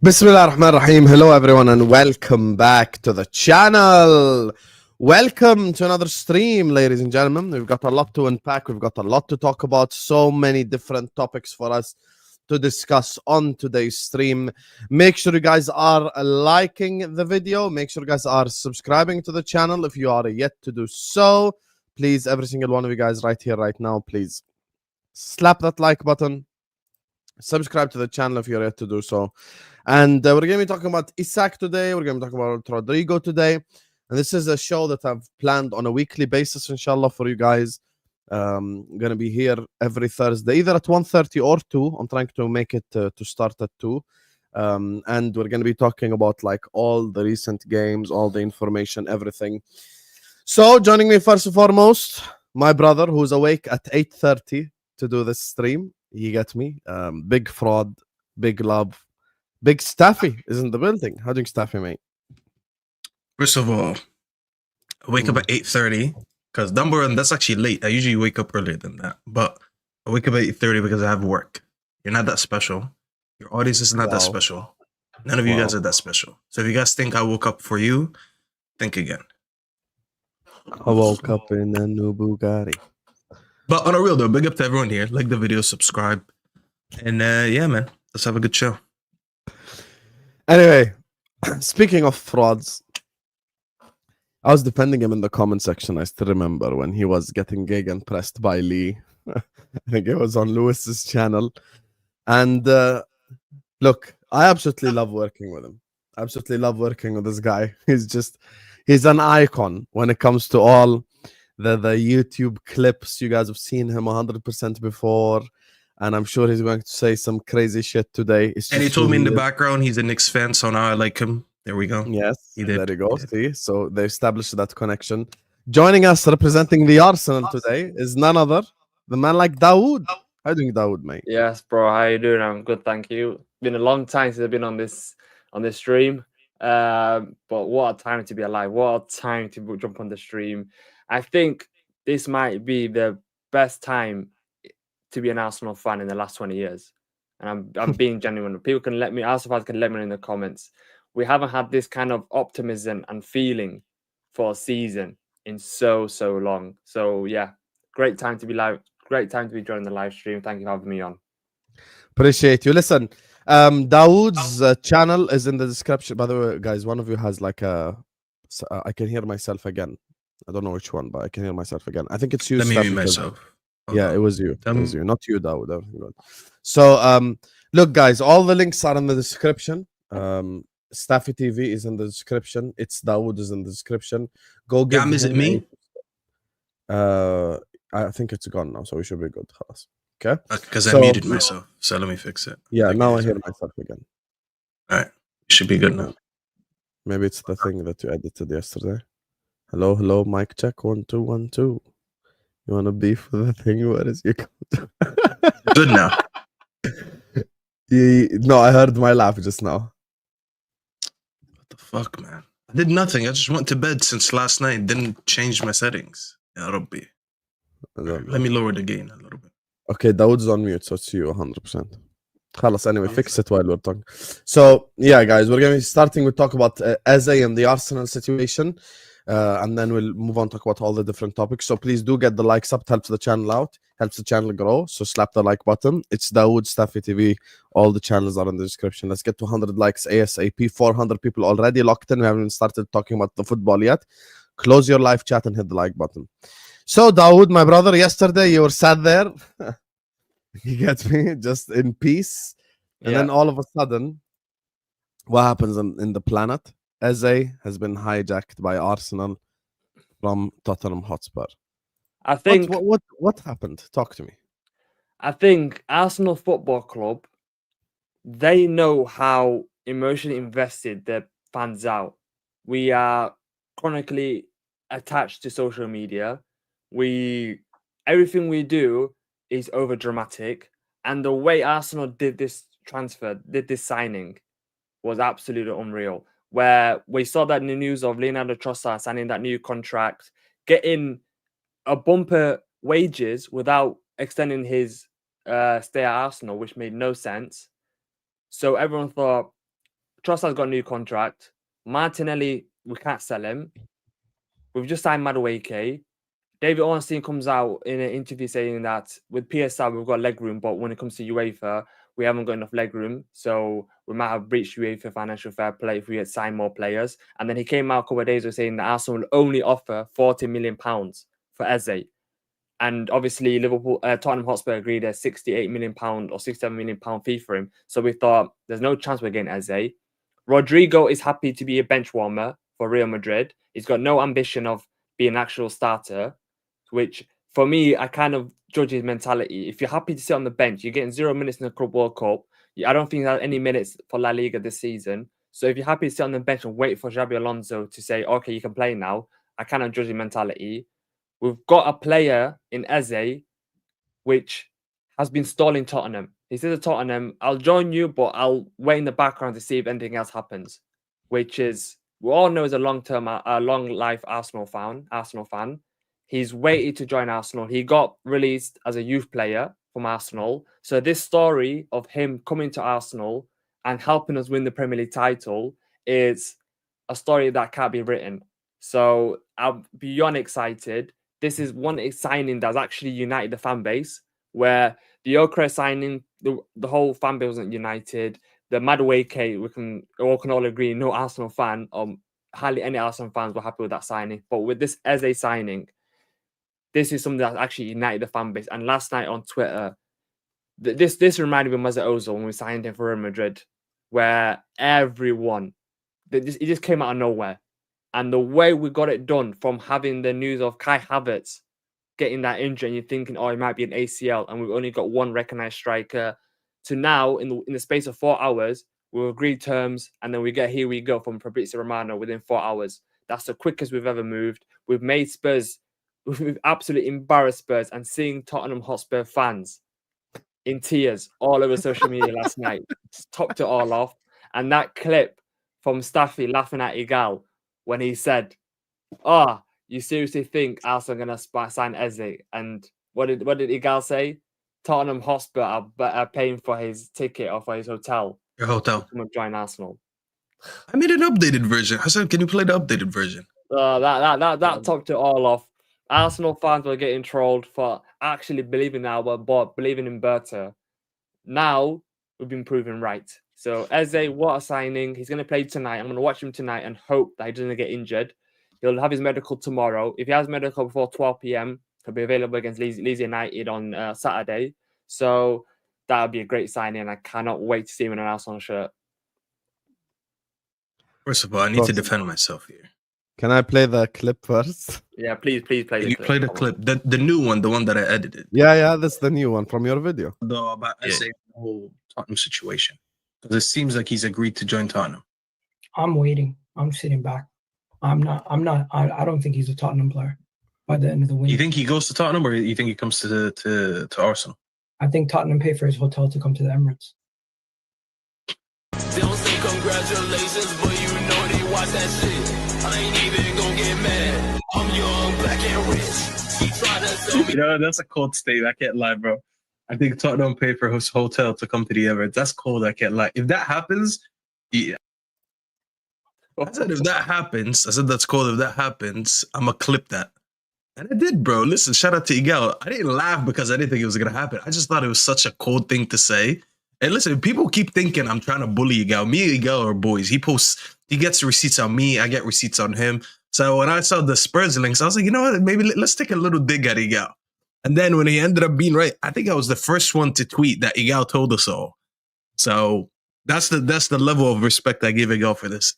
Bismillah ar-Rahman ar-Rahim. Hello everyone and welcome back to the channel. Welcome to another stream, ladies and gentlemen. We've got a lot to unpack. We've got a lot to talk about. So many different topics for us to discuss on today's stream. Make sure you guys are liking the video. Make sure you guys are subscribing to the channel if you are yet to do so. Please, every single one of you guys right here, right now, please slap that like button. Subscribe to the channel if you're yet to do so. And we're going to be talking about Isak today. We're going to be talking about Rodrygo today. And this is a show that I've planned on a weekly basis, inshallah, for you guys. Going to be here every Thursday, either at 1:30 or 2. I'm trying to make it to start at 2. And we're going to be talking about like all the recent games, all the information, everything. So joining me first and foremost, my brother who's awake at 8:30 to do this stream. You get me? Big fraud, big love. Big Staffy is in the building. How doing, Staffy, mate? First of all, I wake up at 8:30 because number one, that's actually late. I usually wake up earlier than that, but I wake up at 8:30 because I have work. You're not that special. Your audience is not that special. None of you guys are that special. So if you guys think I woke up for you, think again. I woke up in a new Bugatti. But on a real though, big up to everyone here. Like the video, subscribe, and yeah, man, let's have a good show. Anyway, speaking of frauds, I was defending him in the comment section. I still remember when he was getting gegenpressed by Lee. I think it was on Lewis's channel. And look, I absolutely love working with him. Absolutely love working with this guy. He's an icon when it comes to all the YouTube clips. You guys have seen him 100% before. And I'm sure he's going to say some crazy shit today. And he told me in the background he's a Knicks fan, so now I like him. There we go. Yes, he did. There you go. See, so they established that connection. Joining us, representing the Arsenal today, is none other the man like Daud. How you doing, Daud, mate? Yes, bro. How you doing? I'm good, thank you. Been a long time since I've been on this stream. But what a time to be alive! What a time to jump on the stream. I think this might be the best time to be an Arsenal fan in the last 20 years. And I'm being genuine. People can let me, Arsenal fans can let me know in the comments. We haven't had this kind of optimism and feeling for a season in so long. So yeah, great time to be live. Great time to be joining the live stream. Thank you for having me on. Appreciate you. Listen, Dawood's channel is in the description. By the way, guys, one of you has like a. I can hear myself again. I don't know which one, but I can hear myself again. I think it's you. Let me mute myself. Yeah, it was you. It was you, not you, Dawood. So, look, guys, all the links are in the description. Staffy TV is in the description. It's Dawood is in the description. Go give is it me? I think it's gone now, so we should be good. Okay. Because I muted myself, so let me fix it. Yeah, now I hear myself again. All right, should be good now. Maybe it's the thing that you edited yesterday. Hello, mic check 1 2 1 2. You want to beef with the thing? Where is your Good now. No, I heard my laugh just now. What the fuck, man? I did nothing. I just went to bed since last night. Didn't change my settings. Ya Rabbi. Let me lower the gain a little bit. Okay, Dawood's on mute, so it's you 100%. Khalas, anyway, fix it while we're talking. So, yeah, guys, we're going to be starting with talk about Eze and the Arsenal situation. And then we'll move on to talk about all the different topics. So please do get the likes up. It helps the channel out, helps the channel grow. So slap the like button. It's Dawood, Staffy TV. All the channels are in the description. Let's get to 100 likes ASAP. 400 people already locked in. We haven't even started talking about the football yet. Close your live chat and hit the like button. So Dawood, my brother, yesterday you were sat there. You get me? Just in peace. And then all of a sudden, what happens in the planet? Eze has been hijacked by Arsenal from Tottenham Hotspur. I think what happened? Talk to me. I think Arsenal Football Club, they know how emotionally invested their fans are. We are chronically attached to social media. Everything we do is over dramatic, and the way Arsenal did this signing was absolutely unreal. Where we saw that in the news of Leonardo Trossard signing that new contract, getting a bumper wages without extending his stay at Arsenal, which made no sense. So everyone thought, Trossard's got a new contract. Martinelli, we can't sell him. We've just signed Madueke. David Ornstein comes out in an interview saying that with PSL, we've got leg room, but when it comes to UEFA, we haven't got enough leg room. So we might have breached UEFA financial fair play if we had signed more players. And then he came out a couple of days ago saying that Arsenal will only offer £40 million for Eze. And obviously, Tottenham Hotspur agreed a £68 million or £67 million fee for him. So we thought there's no chance we're getting Eze. Rodrygo is happy to be a bench warmer for Real Madrid. He's got no ambition of being an actual starter, which for me, I kind of judge his mentality. If you're happy to sit on the bench, you're getting 0 minutes in the Club World Cup. I don't think there's any minutes for La Liga this season. So if you're happy to sit on the bench and wait for Xabi Alonso to say, okay, you can play now, I kind of judge his mentality. We've got a player in Eze, which has been stalling Tottenham. He says to Tottenham, I'll join you, but I'll wait in the background to see if anything else happens, which is, we all know is a long life Arsenal fan. He's waited to join Arsenal. He got released as a youth player from Arsenal. So this story of him coming to Arsenal and helping us win the Premier League title is a story that can't be written. So I'm beyond excited. This is one signing that's actually united the fan base, where the gyokeres signing, the whole fan base wasn't united. The Madueke, we can all agree, no Arsenal fan, hardly any Arsenal fans were happy with that signing. But with this Eze signing, this is something that actually united the fan base. And last night on Twitter, this reminded me of Mesut Ozil when we signed him for Real Madrid, where everyone, it just came out of nowhere. And the way we got it done, from having the news of Kai Havertz getting that injury, and you're thinking, oh, it might be an ACL, and we've only got one recognised striker, to now, in the space of 4 hours, we'll agree terms, and then we get here we go from Fabrizio Romano within 4 hours. That's the quickest we've ever moved. We've made Spurs, we've absolutely embarrassed Spurs, and seeing Tottenham Hotspur fans in tears all over social media last night, topped it all off. And that clip from Staffy laughing at Igal when he said, oh, you seriously think Arsenal are going to sign Eze? And what did Igal say? Tottenham Hotspur are paying for his ticket or for his hotel. Your hotel. To join Arsenal. I made an updated version. Hassan, can you play the updated version? That topped it all off. Arsenal fans were getting trolled for actually believing believing in Berta. Now we've been proven right. So Eze, what a signing. He's going to play tonight. I'm going to watch him tonight and hope that he doesn't get injured. He'll have his medical tomorrow. If he has medical before 12 p.m, he'll be available against Leeds United on Saturday. So that would be a great signing. I cannot wait to see him in an Arsenal shirt. First of all, I need to defend myself here. Can I play the clip first? Yeah, please play the clip. Play the clip. The new one, the one that I edited. Yeah, that's the new one from your video. Though about the whole Tottenham situation. Because it seems like he's agreed to join Tottenham. I'm waiting. I'm sitting back. I don't think he's a Tottenham player by the end of the winter. You think he goes to Tottenham, or you think he comes to Arsenal? I think Tottenham pay for his hotel to come to the Emirates. Don't say congratulations, but you know they watch that shit. I ain't even gonna get mad. I'm young, black and rich. He tried to sell me. That's a cold statement. I can't lie, bro. I think Tottenham pay for his hotel to come to the Emirates. That's cold. I can't lie. If that happens, yeah. I said if that happens, that's cold. If that happens, I'm gonna clip that. And I did, bro. Listen, shout out to Igal. I didn't laugh because I didn't think it was gonna happen. I just thought it was such a cold thing to say. And listen, people keep thinking I'm trying to bully Igal. Me and Igal are boys. He gets receipts on me. I get receipts on him. So when I saw the Spurs links, I was like, you know what? Maybe let's take a little dig at Igal. And then when he ended up being right, I think I was the first one to tweet that Igal told us all. So that's the level of respect I give Igal for this.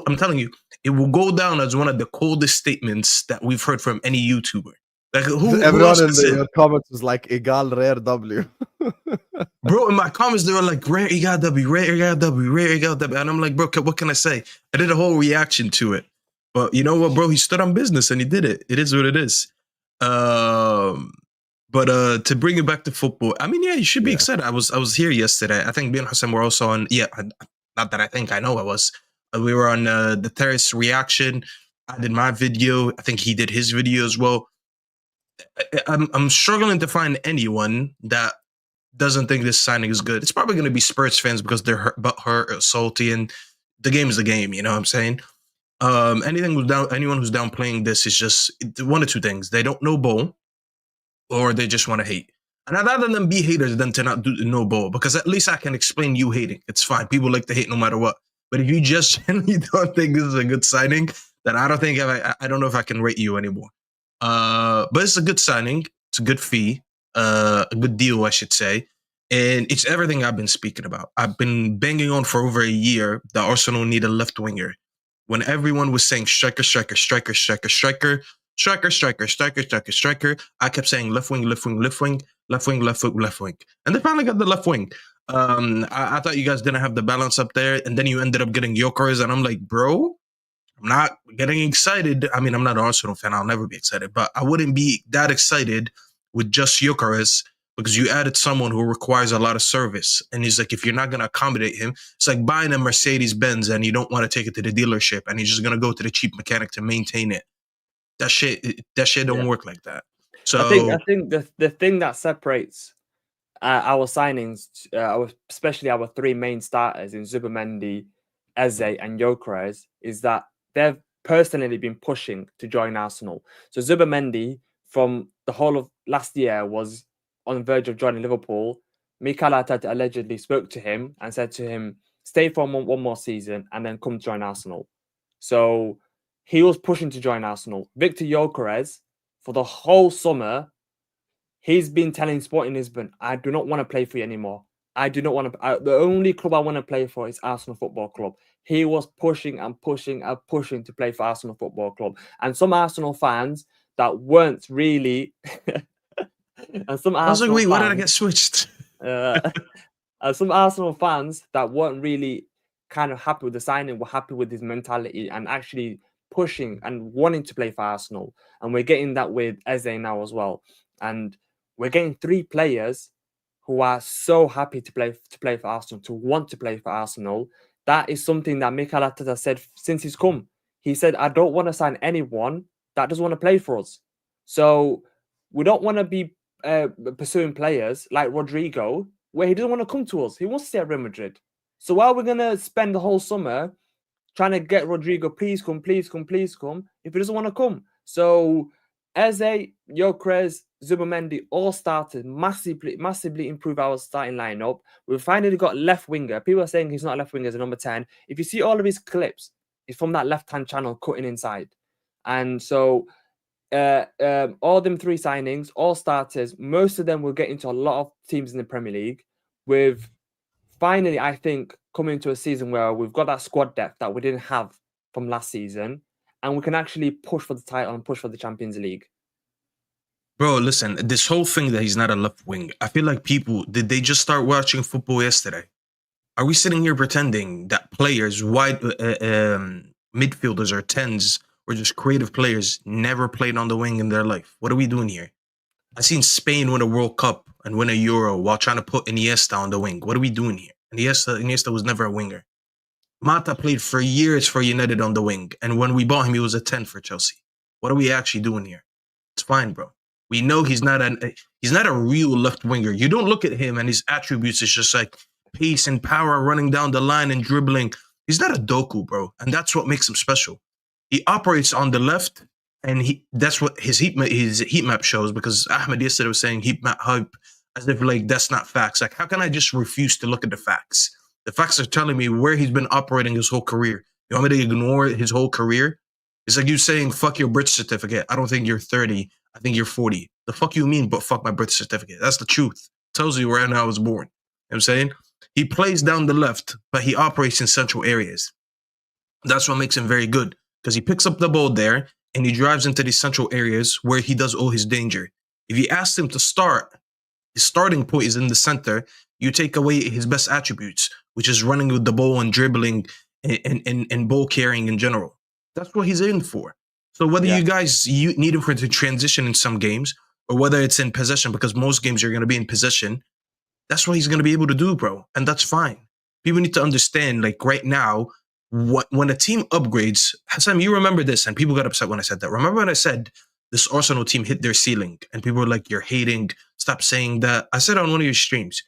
I'm telling you, it will go down as one of the coldest statements that we've heard from any YouTuber. Like everyone in the comments was like Igal rare W. Bro, in my comments they were like rare Igal W, rare Igal W, rare Igal W, and I'm like, bro, what can I say? I did a whole reaction to it, but you know what, bro? He stood on business and he did it. It is what it is. But to bring it back to football, I mean, yeah, you should be excited. I was here yesterday. I think me and Hassan were also on. Yeah, not that I think I know I was. We were on the Terrace reaction. I did my video. I think he did his video as well. I'm struggling to find anyone that doesn't think this signing is good, it's probably going to be Spurs fans because they're hurt or salty, and the game is the game. You know what I'm saying? Anyone who's downplaying this is just one of two things: they don't know ball, or they just want to hate. And I'd rather them be haters than to not know ball, because at least I can explain you hating. It's fine. People like to hate no matter what. But if you just genuinely don't think this is a good signing, then I don't know if I can rate you anymore. But it's a good signing. It's a good fee. A good deal, I should say. And it's everything I've been speaking about. I've been banging on for over a year that Arsenal need a left winger. When everyone was saying striker, I kept saying left wing. And they finally got the left wing. I thought you guys didn't have the balance up there, and then you ended up getting Gyökeres, and I'm like, bro, I'm not getting excited. I mean, I'm not an Arsenal fan. I'll never be excited, but I wouldn't be that excited with just Gyökeres, because you added someone who requires a lot of service. And he's like, if you're not going to accommodate him, it's like buying a Mercedes-Benz and you don't want to take it to the dealership, and you're just going to go to the cheap mechanic to maintain it. That shit don't work like that. So I think the thing that separates our signings, especially our three main starters in Zubimendi, Eze, and Gyökeres, is that they've personally been pushing to join Arsenal. So Zubimendi, from the whole of last year, was on the verge of joining Liverpool. Mikel Arteta allegedly spoke to him and said to him, stay for one more season and then come join Arsenal. So he was pushing to join Arsenal. Victor Gyökeres, for the whole summer, he's been telling Sporting Lisbon, I do not want to play for you anymore. I do not want to. The only club I want to play for is Arsenal Football Club. He was pushing and pushing and pushing to play for Arsenal Football Club. And some Arsenal fans that weren't really... and some I was like, wait, fans, why did I get switched? some Arsenal fans that weren't really kind of happy with the signing were happy with his mentality and actually pushing and wanting to play for Arsenal. And we're getting that with Eze now as well. And we're getting three players who are so happy to play for Arsenal, to want to play for Arsenal. That is something that Mikel Arteta said since he's come. He said, I don't want to sign anyone that doesn't want to play for us. So we don't want to be pursuing players like Rodrygo, where he doesn't want to come to us. He wants to stay at Real Madrid. So while we're going to spend the whole summer trying to get Rodrygo, please come, if he doesn't want to come. So Eze, Gyökeres, Zubimendi all started, massively improve our starting lineup. We've finally got left winger. People are saying he's not left winger, he's a number 10. If you see all of his clips, it's from that left-hand channel cutting inside. And so all them three signings, all starters, most of them will get into a lot of teams in the Premier League. With finally, I think, coming into a season where we've got that squad depth that we didn't have from last season, and we can actually push for the title and push for the Champions League. Bro, listen, this whole thing that he's not a left wing, I feel like did they just start watching football yesterday? Are we sitting here pretending that players, midfielders or 10s, or just creative players, never played on the wing in their life? What are we doing here? I seen Spain win a World Cup and win a Euro while trying to put Iniesta on the wing. What are we doing here? Iniesta was never a winger. Mata played for years for United on the wing, and when we bought him, he was a 10 for Chelsea. What are we actually doing here? It's fine, bro. We know he's not a real left winger. You don't look at him and his attributes is just like pace and power, running down the line and dribbling. He's not a Doku, bro, and that's what makes him special. He operates on the left, and that's what his heat map shows, because Ahmed yesterday was saying heat map hype as if like that's not facts. Like, how can I just refuse to look at the facts? The facts are telling me where he's been operating his whole career. You want me to ignore his whole career? It's like you saying, fuck your birth certificate. I don't think you're 30. I think you're 40. The fuck you mean, but fuck my birth certificate? That's the truth. Tells you where and how I was born. You know what I'm saying? He plays down the left, but he operates in central areas. That's what makes him very good, because he picks up the ball there and he drives into these central areas where he does all his danger. If you ask him to start, his starting point is in the center. You take away his best attributes, which is running with the ball and dribbling and ball carrying in general. That's what he's in for. So whether you need him to transition in some games, or whether it's in possession, because most games you're going to be in possession, that's what he's going to be able to do, bro. And that's fine. People need to understand, like right now, when a team upgrades, Hassan, you remember this, and people got upset when I said that. Remember when I said this Arsenal team hit their ceiling, and people were like, you're hating stop saying that. I said on one of your streams,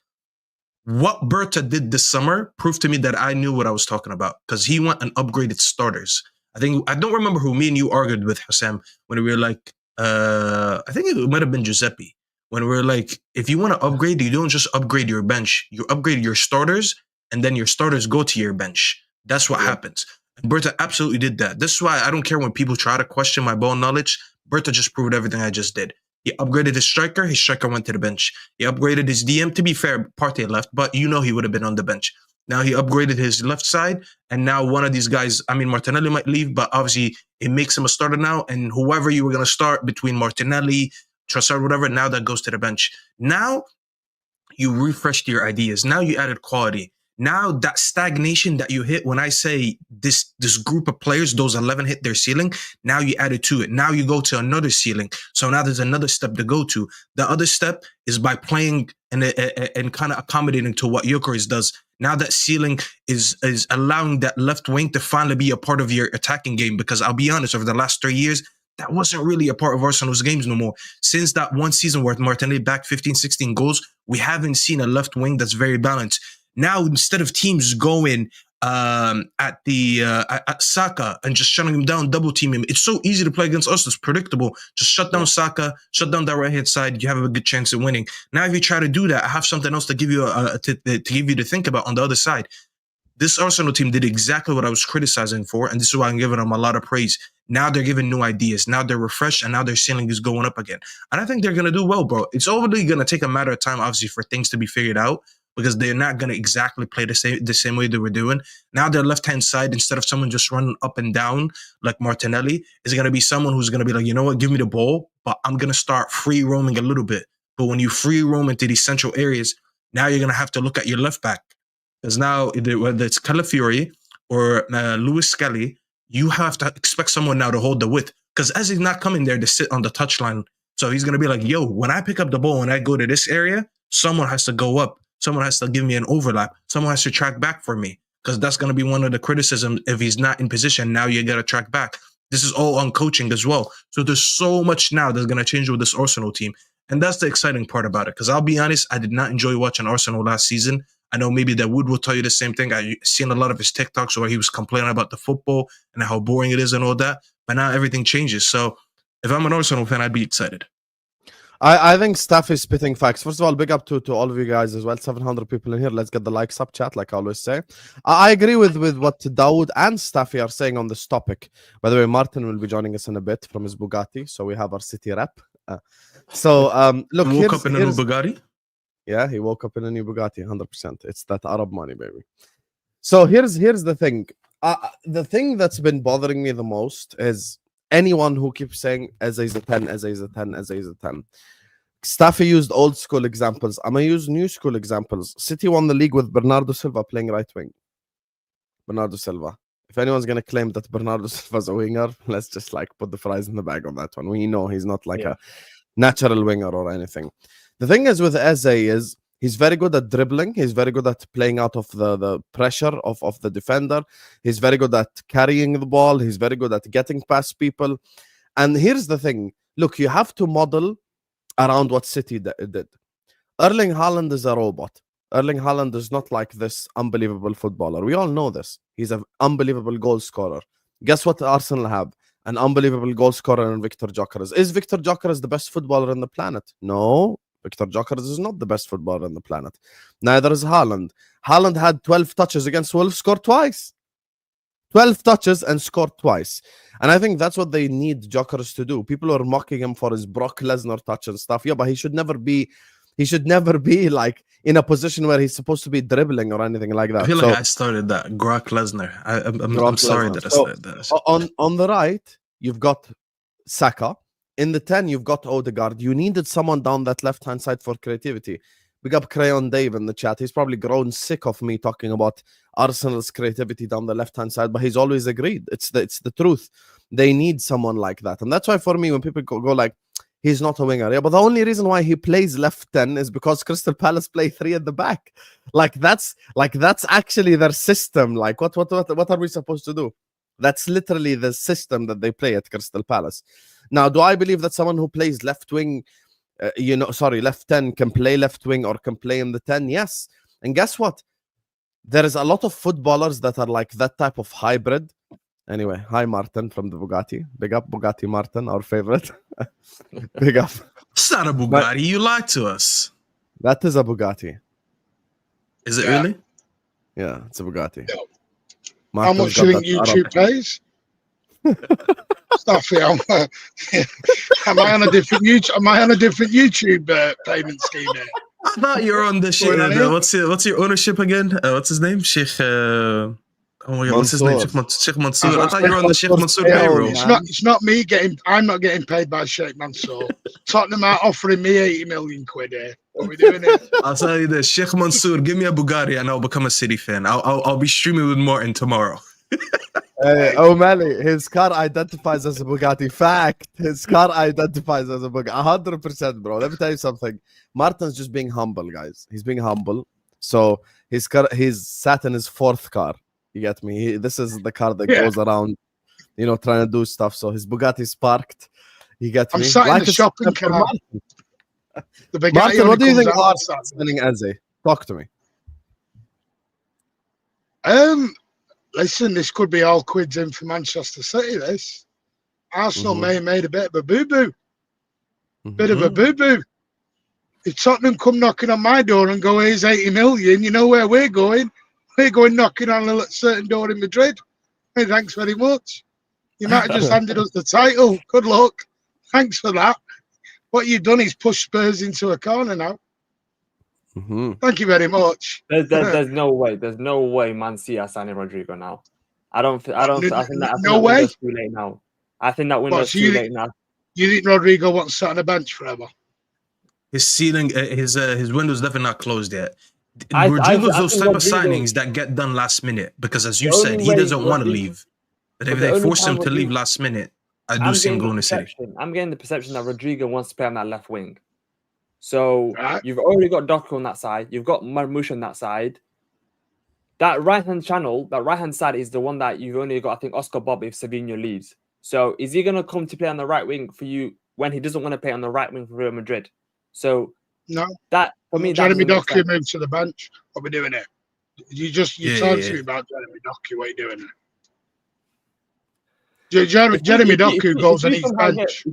what Berta did this summer proved to me that I knew what I was talking about because he went and upgraded starters. I don't remember who me and you argued with, Hassam, when we were like, I think it might have been Giuseppe, when we were like, if you want to upgrade, you don't just upgrade your bench, you upgrade your starters, and then your starters go to your bench. That's what happens. And Berta absolutely did that. This is why I don't care when people try to question my ball knowledge. Berta just proved everything I just did. He upgraded his striker went to the bench. He upgraded his DM. To be fair, Partey left, but he would have been on the bench. Now he upgraded his left side, and now one of these guys, Martinelli might leave, but obviously it makes him a starter now, and whoever you were going to start between Martinelli, Trossard, whatever, now that goes to the bench. Now you refreshed your ideas. Now you added quality. Now that stagnation that you hit when I say this group of players, those 11 hit their ceiling, now you added to it. Now you go to another ceiling. So now there's another step to go to. The other step is by playing and kind of accommodating to what gyokeres does. Now that ceiling is allowing that left wing to finally be a part of your attacking game, because I'll be honest, over the last 3 years, that wasn't really a part of Arsenal's games no more. Since that one season where Martinelli backed 15, 16 goals, we haven't seen a left wing that's very balanced. Now, instead of teams going at Saka and just shutting him down, double team him, it's so easy to play against us. It's predictable. Just shut down Saka, shut down that right hand side. You have a good chance of winning. Now, if you try to do that, I have something else to give you to give you to think about on the other side. This Arsenal team did exactly what I was criticizing for, and this is why I'm giving them a lot of praise. Now they're giving new ideas. Now they're refreshed, and now their ceiling is going up again. And I think they're going to do well, bro. It's only going to take a matter of time, obviously, for things to be figured out, because they're not going to exactly play the same way they were doing. Now their left-hand side, instead of someone just running up and down like Martinelli, is going to be someone who's going to be like, you know what, give me the ball, but I'm going to start free roaming a little bit. But when you free roam into these central areas, now you're going to have to look at your left back. Because now, whether it's Calafiori or Lewis Skelly, you have to expect someone now to hold the width. Because as he's not coming there to sit on the touchline, so he's going to be like, yo, when I pick up the ball and I go to this area, someone has to go up. Someone has to give me an overlap. Someone has to track back for me. Because that's going to be one of the criticisms. If he's not in position, now you got to track back. This is all on coaching as well. So there's so much now that's going to change with this Arsenal team. And that's the exciting part about it. Because I'll be honest, I did not enjoy watching Arsenal last season. I know maybe that Wood will tell you the same thing. I've seen a lot of his TikToks where he was complaining about the football and how boring it is and all that. But now everything changes. So if I'm an Arsenal fan, I'd be excited. I think Staffy is spitting facts. First of all, big up to all of you guys as well. 700 people in here. Let's get the likes up, chat, like I always say. I agree with what Daud and Staffy are saying on this topic. By the way, Martin will be joining us in a bit from his Bugatti. So we have our city rep. Look, he woke up in a new Bugatti? Yeah, he woke up in a new Bugatti, 100%. It's that Arab money, baby. So here's the thing. The thing that's been bothering me the most is anyone who keeps saying Eze is a 10, Eze is a 10, Eze is a 10. Staffy used old school examples. I'm going to use new school examples. City won the league with Bernardo Silva playing right wing. Bernardo Silva. If anyone's going to claim that Bernardo Silva's a winger, let's just put the fries in the bag on that one. We know he's not a natural winger or anything. The thing is with Eze is he's very good at dribbling. He's very good at playing out of the pressure of the defender. He's very good at carrying the ball. He's very good at getting past people. And here's the thing. Look, you have to model around what City did. Erling Haaland is a robot. Erling Haaland is not like this unbelievable footballer. We all know this. He's an unbelievable goal scorer. Guess what Arsenal have? An unbelievable goal scorer in Victor Gyokeres. Is Victor Gyokeres the best footballer on the planet? No. Victor Gyokeres is not the best footballer on the planet. Neither is Haaland. Haaland had 12 touches against Wolves, scored twice. 12 touches and scored twice. And I think that's what they need Gyokeres to do. People are mocking him for his Brock Lesnar touch and stuff. Yeah, but he should never be in a position where he's supposed to be dribbling or anything like that. I feel like I started that. Brock Lesnar. I'm sorry that I started that. On the right, you've got Saka. In the 10, you've got Odegaard. You needed someone down that left-hand side for creativity. Big up Crayon Dave in the chat. He's probably grown sick of me talking about Arsenal's creativity down the left-hand side, but he's always agreed. It's the truth. They need someone like that. And that's why for me, when people go like, he's not a winger. Yeah, but the only reason why he plays left 10 is because Crystal Palace play 3 at the back. That's actually their system. Like, what are we supposed to do? That's literally the system that they play at Crystal Palace. Now, do I believe that someone who plays left wing left 10 can play left wing or can play in the 10. Yes. And guess what? There is a lot of footballers that are like that type of hybrid. Anyway, hi Martin from the Bugatti. Big up Bugatti Martin, our favorite. Big up. It's not a Bugatti. You lied to us. That is a Bugatti. Is it Yeah. really? Yeah, it's a Bugatti. No. How Martin's much got do you think that YouTube Arab- pays? Staffy, am I on a different YouTube? Am I on a different YouTube payment scheme here? I thought you were on the shit. Going on here? What's your ownership again? What's his name? Sheikh. Oh my god, what's his name? Mansour. Sheikh Mansour. I thought you were on the Sheikh Mansour Yeah, payroll. It's not me getting. I'm not getting paid by Sheikh Mansour. Tottenham are offering me 80 million quid here. What are we doing here? I'll tell you this, Sheikh Mansour, give me a Bugatti and I'll become a City fan. I'll be streaming with Martin tomorrow. O'Malley, his car identifies as a Bugatti. Fact. His car identifies as a Bugatti. 100%, bro. Let me tell you something. Martin's just being humble, guys. He's being humble. So he's sat in his fourth car. You get me? This is the car that goes around, trying to do stuff. So his Bugatti's parked. You get me? I'm sat in the a shopping step for cart. Martin. The big Martin, guy what do you only think comes out Arsenal is spending Eze? Talk to me. Listen, this could be all quids in for Manchester City. This Arsenal may have made a bit of a boo boo. Bit of a boo boo. If Tottenham come knocking on my door and go, here's 80 million, you know where we're going? We're going knocking on a certain door in Madrid. Hey, thanks very much. You might have just handed us the title. Good luck. Thanks for that. What you've done is push Spurs into a corner now. Thank you very much. There's no way. There's no way Man City are signing Rodrygo now. I think that window's too late now. I think that window's too late now. You think Rodrygo wants to sit on a bench forever? His ceiling, his window's definitely not closed yet. Rodrygo's those type of signings that get done last minute because, as you said, he doesn't want to leave. But if they force him to leave last minute, I do see him going to City. I'm getting the perception that Rodrygo wants to play on that left wing. So you've already got Doku on that side. You've got Marmoush on that side. That right-hand channel, that right-hand side is the one that you've only got, I think, Oscar Bob if Savio leaves. So is he going to come to play on the right wing for you when he doesn't want to play on the right wing for Real Madrid? So no, that for me, Jeremy Doku moved to the bench. What are we doing here? You talked to me about Jeremy Doku. What are you doing here? Jeremy Doku goes on his bench.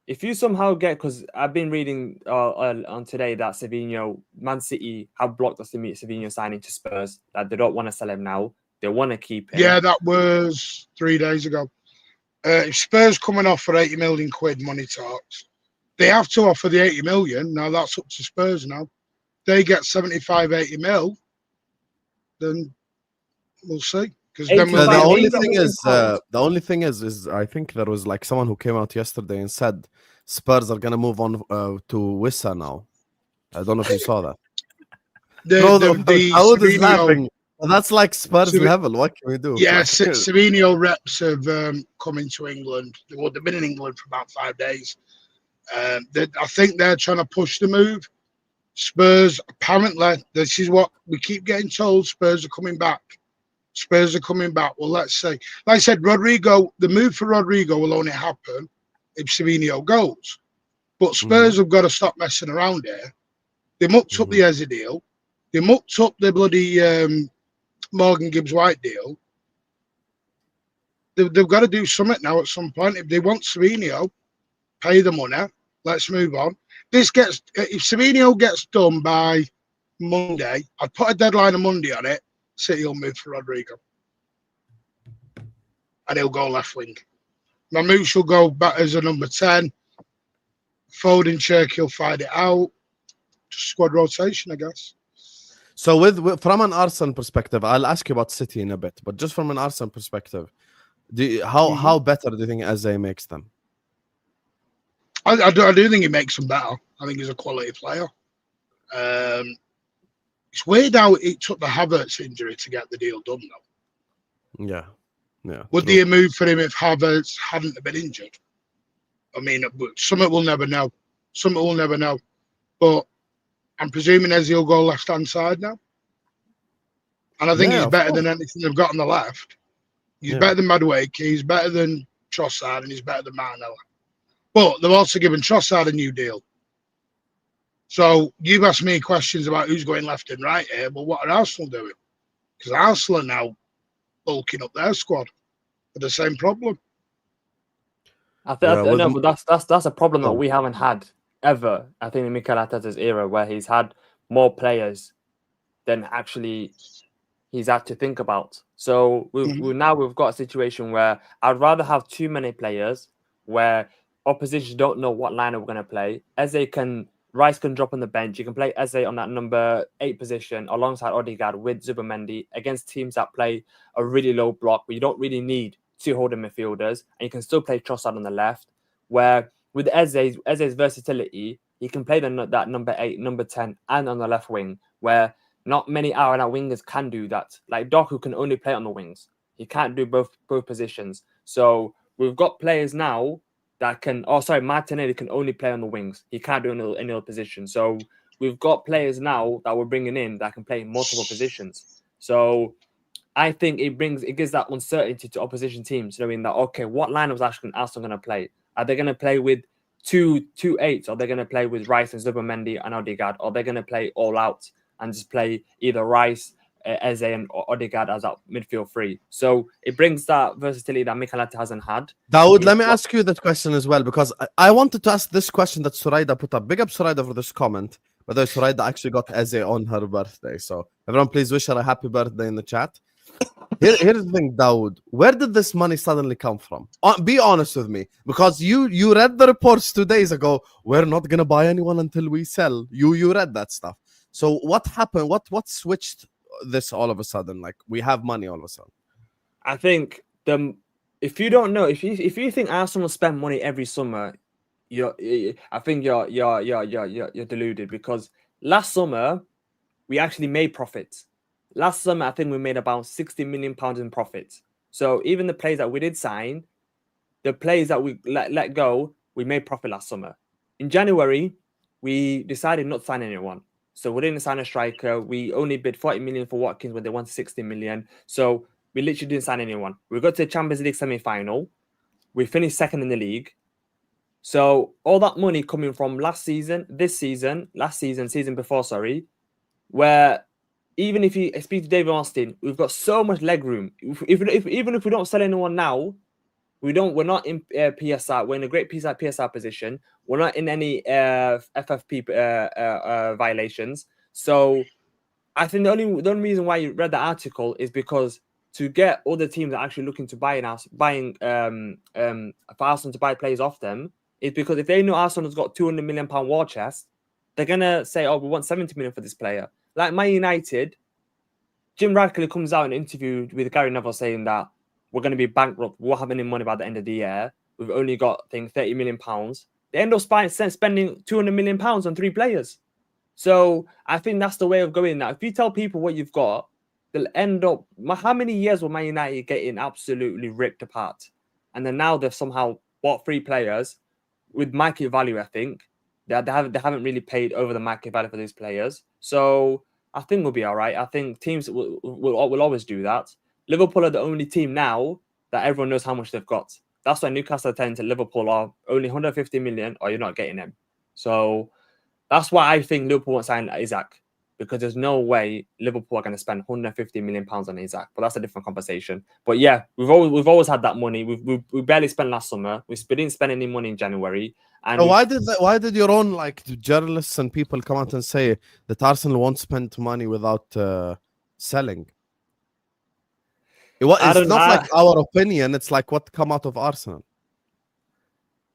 If you somehow get, because I've been reading on today that Savio, Man City have blocked us to meet Savio signing to Spurs, that they don't want to sell him now. They want to keep him. Yeah, that was 3 days ago. If Spurs coming off for 80 million quid money talks, they have to offer the 80 million. Now that's up to Spurs now. They get 75, 80 mil, then we'll see. Because the only thing is I think there was like someone who came out yesterday and said Spurs are gonna move on to Wissa now. I don't know if you saw that. Daud is laughing. That's like Spurs level. What can we do? Yeah, Savio reps have come into England. They've been in England for about 5 days. I think they're trying to push the move. Spurs, apparently, this is what we keep getting told. Spurs are coming back. Spurs are coming back. Well, let's say, like I said, Rodrygo, the move for Rodrygo will only happen if Savio goes. But Spurs have got to stop messing around here. They mucked up the Eze deal. They mucked up the bloody Morgan Gibbs-White deal. They've got to do something now at some point. If they want Savio, pay the money. Let's move on. If Savio gets done by Monday, I'd put a deadline of Monday on it. City will move for Rodrygo. And he'll go left wing. Mamouche will go back as a number 10. Foden, Cherky will fight it out. Just squad rotation, I guess. So with from an Arsenal perspective, I'll ask you about City in a bit, but just from an Arsenal perspective, how better do you think Eze makes them? I do think he makes them better. I think he's a quality player. It's weird how it took the Havertz injury to get the deal done, though. Yeah. Would they have moved for him if Havertz hadn't been injured? I mean, something we'll never know. But I'm presuming Eze will go left-hand side now. And I think he's better than anything they've got on the left. He's better than Madueke, he's better than Trossard, and he's better than Martinelli. But they've also given Trossard a new deal. So you've asked me questions about who's going left and right here, but what are Arsenal doing? Because Arsenal are now bulking up their squad with the same problem. No, but that's a problem that we haven't had ever. I think in Mikel Arteta's era, where he's had more players than actually he's had to think about. So we've got a situation where I'd rather have too many players where opposition don't know what line we're going to play. Rice can drop on the bench. You can play Eze on that number 8 position alongside Odegaard with Zubimendi against teams that play a really low block where you don't really need 2 holding midfielders, and you can still play Trossard on the left. Where with Eze's versatility, he can play that number 8, number 10, and on the left wing, where not many out-and-out wingers can do that. Like Doku can only play on the wings. He can't do both positions. So we've got players now that can. Oh, sorry, Martinelli can only play on the wings. He can't do any other position. So we've got players now that we're bringing in that can play in multiple positions. So I think it gives that uncertainty to opposition teams, knowing that, okay, what lineup is Arsenal going to play? Are they going to play with two 8s? Are they going to play with Rice and Zubimendi and Odegaard? Or are they going to play all out and just play either Rice, Eze, and Odegaard as that midfield 3? So it brings that versatility that Mikel Arteta hasn't had. Daud, let me ask you that question as well, because I wanted to ask this question that Suraida put up. Big up Suraida for this comment. By the way, Suraida actually got Eze on her birthday. So everyone, please wish her a happy birthday in the chat. Here's the thing, Daud. Where did this money suddenly come from? Be honest with me, because you read the reports 2 days ago. We're not gonna buy anyone until we sell. You read that stuff. So what happened? What switched this all of a sudden? Like we have money all of a sudden. I think if you don't know, if you think Arsenal spend money every summer, I think you're deluded, because last summer we actually made profits. Last summer, I think we made about £60 million in profits. So even the players that we did sign, the players that we let go, we made profit last summer. In January, we decided not to sign anyone. So we didn't sign a striker. We only bid 40 million for Watkins when they wanted 60 million. So we literally didn't sign anyone. We got to the Champions League semi-final. We finished second in the league. So all that money coming from season before, where even if you speak to David Austin, we've got so much leg room. Even if we don't sell anyone now, we're not in PSR. We're in a great PSR position. We're not in any FFP violations. So I think the only reason why you read the article is because to get other teams that are actually looking to buying for Arsenal to buy players off them, is because if they know Arsenal's got £200 million war chest, they're gonna say, "Oh, we want 70 million for this player." Like Man United, Jim Radcliffe comes out in an interview with Gary Neville saying that we're going to be bankrupt. We won't have any money by the end of the year. We've only got, I think, £30 million. They end up spending £200 million on 3 players. So I think that's the way of going now. If you tell people what you've got, they'll end up. How many years will Man United getting absolutely ripped apart? And then now they've somehow bought 3 players with market value, I think. They haven't really paid over the market value for these players. So I think we'll be all right. I think teams will always do that. Liverpool are the only team now that everyone knows how much they've got. That's why Newcastle are telling to Liverpool are only 150 million or you're not getting them. So that's why I think Liverpool won't sign Isak, because there's no way Liverpool are going to spend 150 million pounds on Isak. But that's a different conversation. But yeah, we've always had that money. We barely spent last summer. We didn't spend any money in January. And why did your own journalists and people come out and say that Arsenal won't spend money without selling? It's not like our opinion. It's like what come out of Arsenal.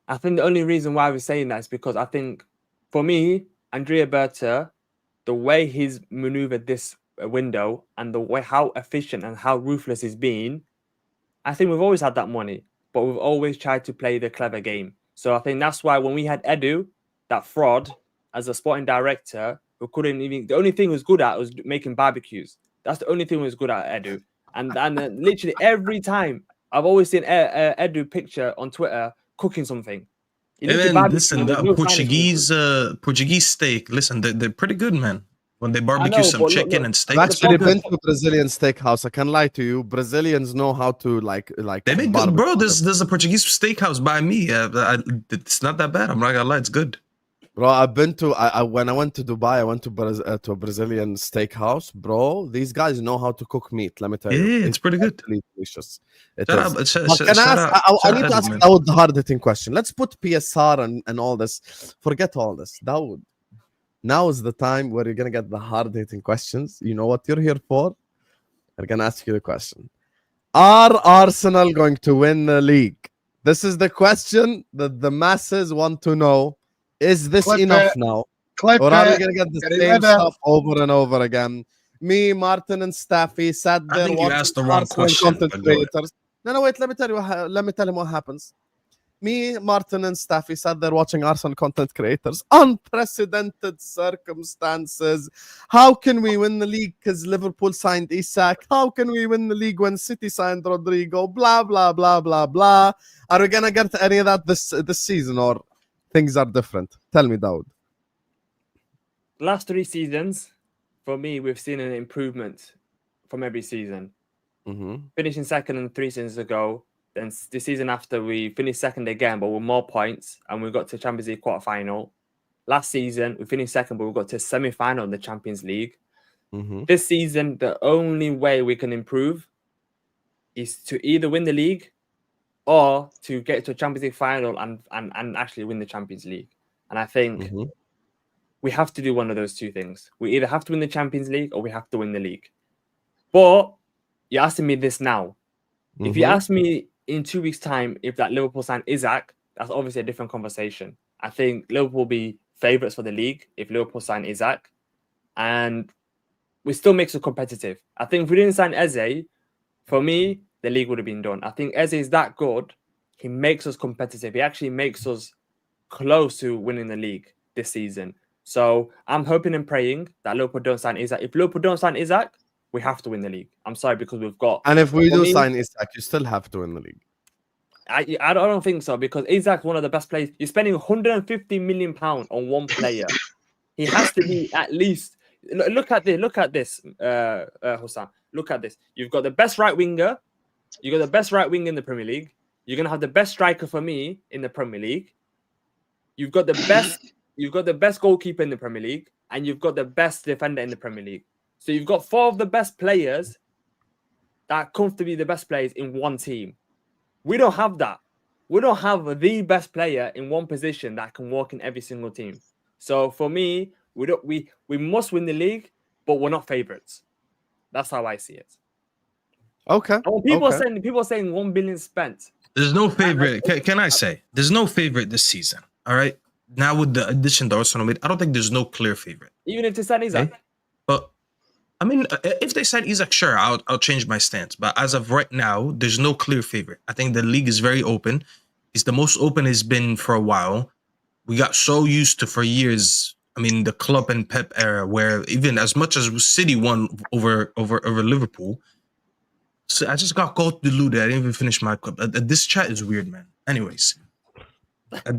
I think the only reason why we're saying that is because I think, for me, Andrea Berta, the way he's maneuvered this window and the way how efficient and how ruthless he's been, I think we've always had that money, but we've always tried to play the clever game. So I think that's why when we had Edu, that fraud, as a sporting director, who couldn't even, the only thing he was good at was making barbecues. That's the only thing he was good at, Edu. And literally every time I've always seen Edu picture on Twitter cooking something. And then listen, that Portuguese steak. Listen, they're pretty good, man. When they barbecue some chicken and steak. I've actually been to a Brazilian steakhouse. I can't lie to you. Brazilians know how to like. They make good, bro. There's a Portuguese steakhouse by me. It's not that bad. I'm not gonna lie, it's good. Bro, I've been to when I went to Dubai, I went to a Brazilian steakhouse. Bro, these guys know how to cook meat. Let me tell you, Yeah, it's pretty good. actually delicious. It Shout is. out, shout, But can I shout ask? out, I shout need out to Eddie, ask man. Daud the hard-hitting question. Let's put PSR and all this. Forget all this, Daud. Now is the time where you're gonna get the hard-hitting questions. You know what you're here for. I'm gonna ask you the question: Are Arsenal going to win the league? This is the question that the masses want to know. Is this Clip enough it. now? Clip Or are we it. going to get the Get it same ready. stuff over and over again? Me, Martin, and Staffy sat I there think you watching asked the wrong Arsenal question, content but go ahead. creators. No, wait. Let me tell you. Let me tell him what happens. Me, Martin, and Staffy sat there watching Arsenal content creators. Unprecedented circumstances. How can we win the league because Liverpool signed Isak? How can we win the league when City signed Rodrygo? Blah blah blah blah blah. Are we gonna get any of that this season, or things are different? Tell me, Daud. Last 3 seasons, for me, we've seen an improvement from every season. Mm-hmm. Finishing second and 3 seasons ago, then the season after we finished second again, but with more points, and we got to Champions League quarter-final. Last season, we finished second, but we got to semi-final in the Champions League. Mm-hmm. This season, the only way we can improve is to either win the league or to get to a Champions League final and actually win the Champions League. And I think Mm-hmm. we have to do one of those two things. We either have to win the Champions League or we have to win the league. But you're asking me this now. If you ask me in 2 weeks' time if that Liverpool signed Isak, that's obviously a different conversation. I think Liverpool will be favourites for the league if Liverpool sign Isak. And we still makes it competitive. I think if we didn't sign Eze, for me, the league would have been done. I think Eze is that good. He makes us competitive. He actually makes us close to winning the league this season. So I'm hoping and praying that Liverpool don't sign Isak. If Liverpool don't sign Isak, we have to win the league. I'm sorry, because we've got... And if we for do me, sign Isak, you still have to win the league. I don't think so, because Isak's one of the best players. You're spending £150 million on one player. He has to be at least... Look at this, Hossan. Look at this. You've got the best right winger. You got the best right wing in the Premier League. You're gonna have the best striker for me in the Premier League. You've got the best. You've got the best goalkeeper in the Premier League, and you've got the best defender in the Premier League. So you've got 4 of the best players that comfortably the best players in one team. We don't have that. We don't have the best player in one position that can work in every single team. So for me, we must win the league, but we're not favourites. That's how I see it. Okay. And when people are saying 1 billion spent. There's no favorite. Can I say there's no favorite this season? All right. Now with the addition to Arsenal made, I don't think there's no clear favorite. Even if they sign Isak. But I mean, if they sign Isak, sure, I'll change my stance. But as of right now, there's no clear favorite. I think the league is very open. It's the most open it's been for a while. We got so used to for years. I mean, the Klopp and Pep era, where even as much as City won over Liverpool. So I just got deluded. I didn't even finish my cup. This chat is weird, man. Anyways,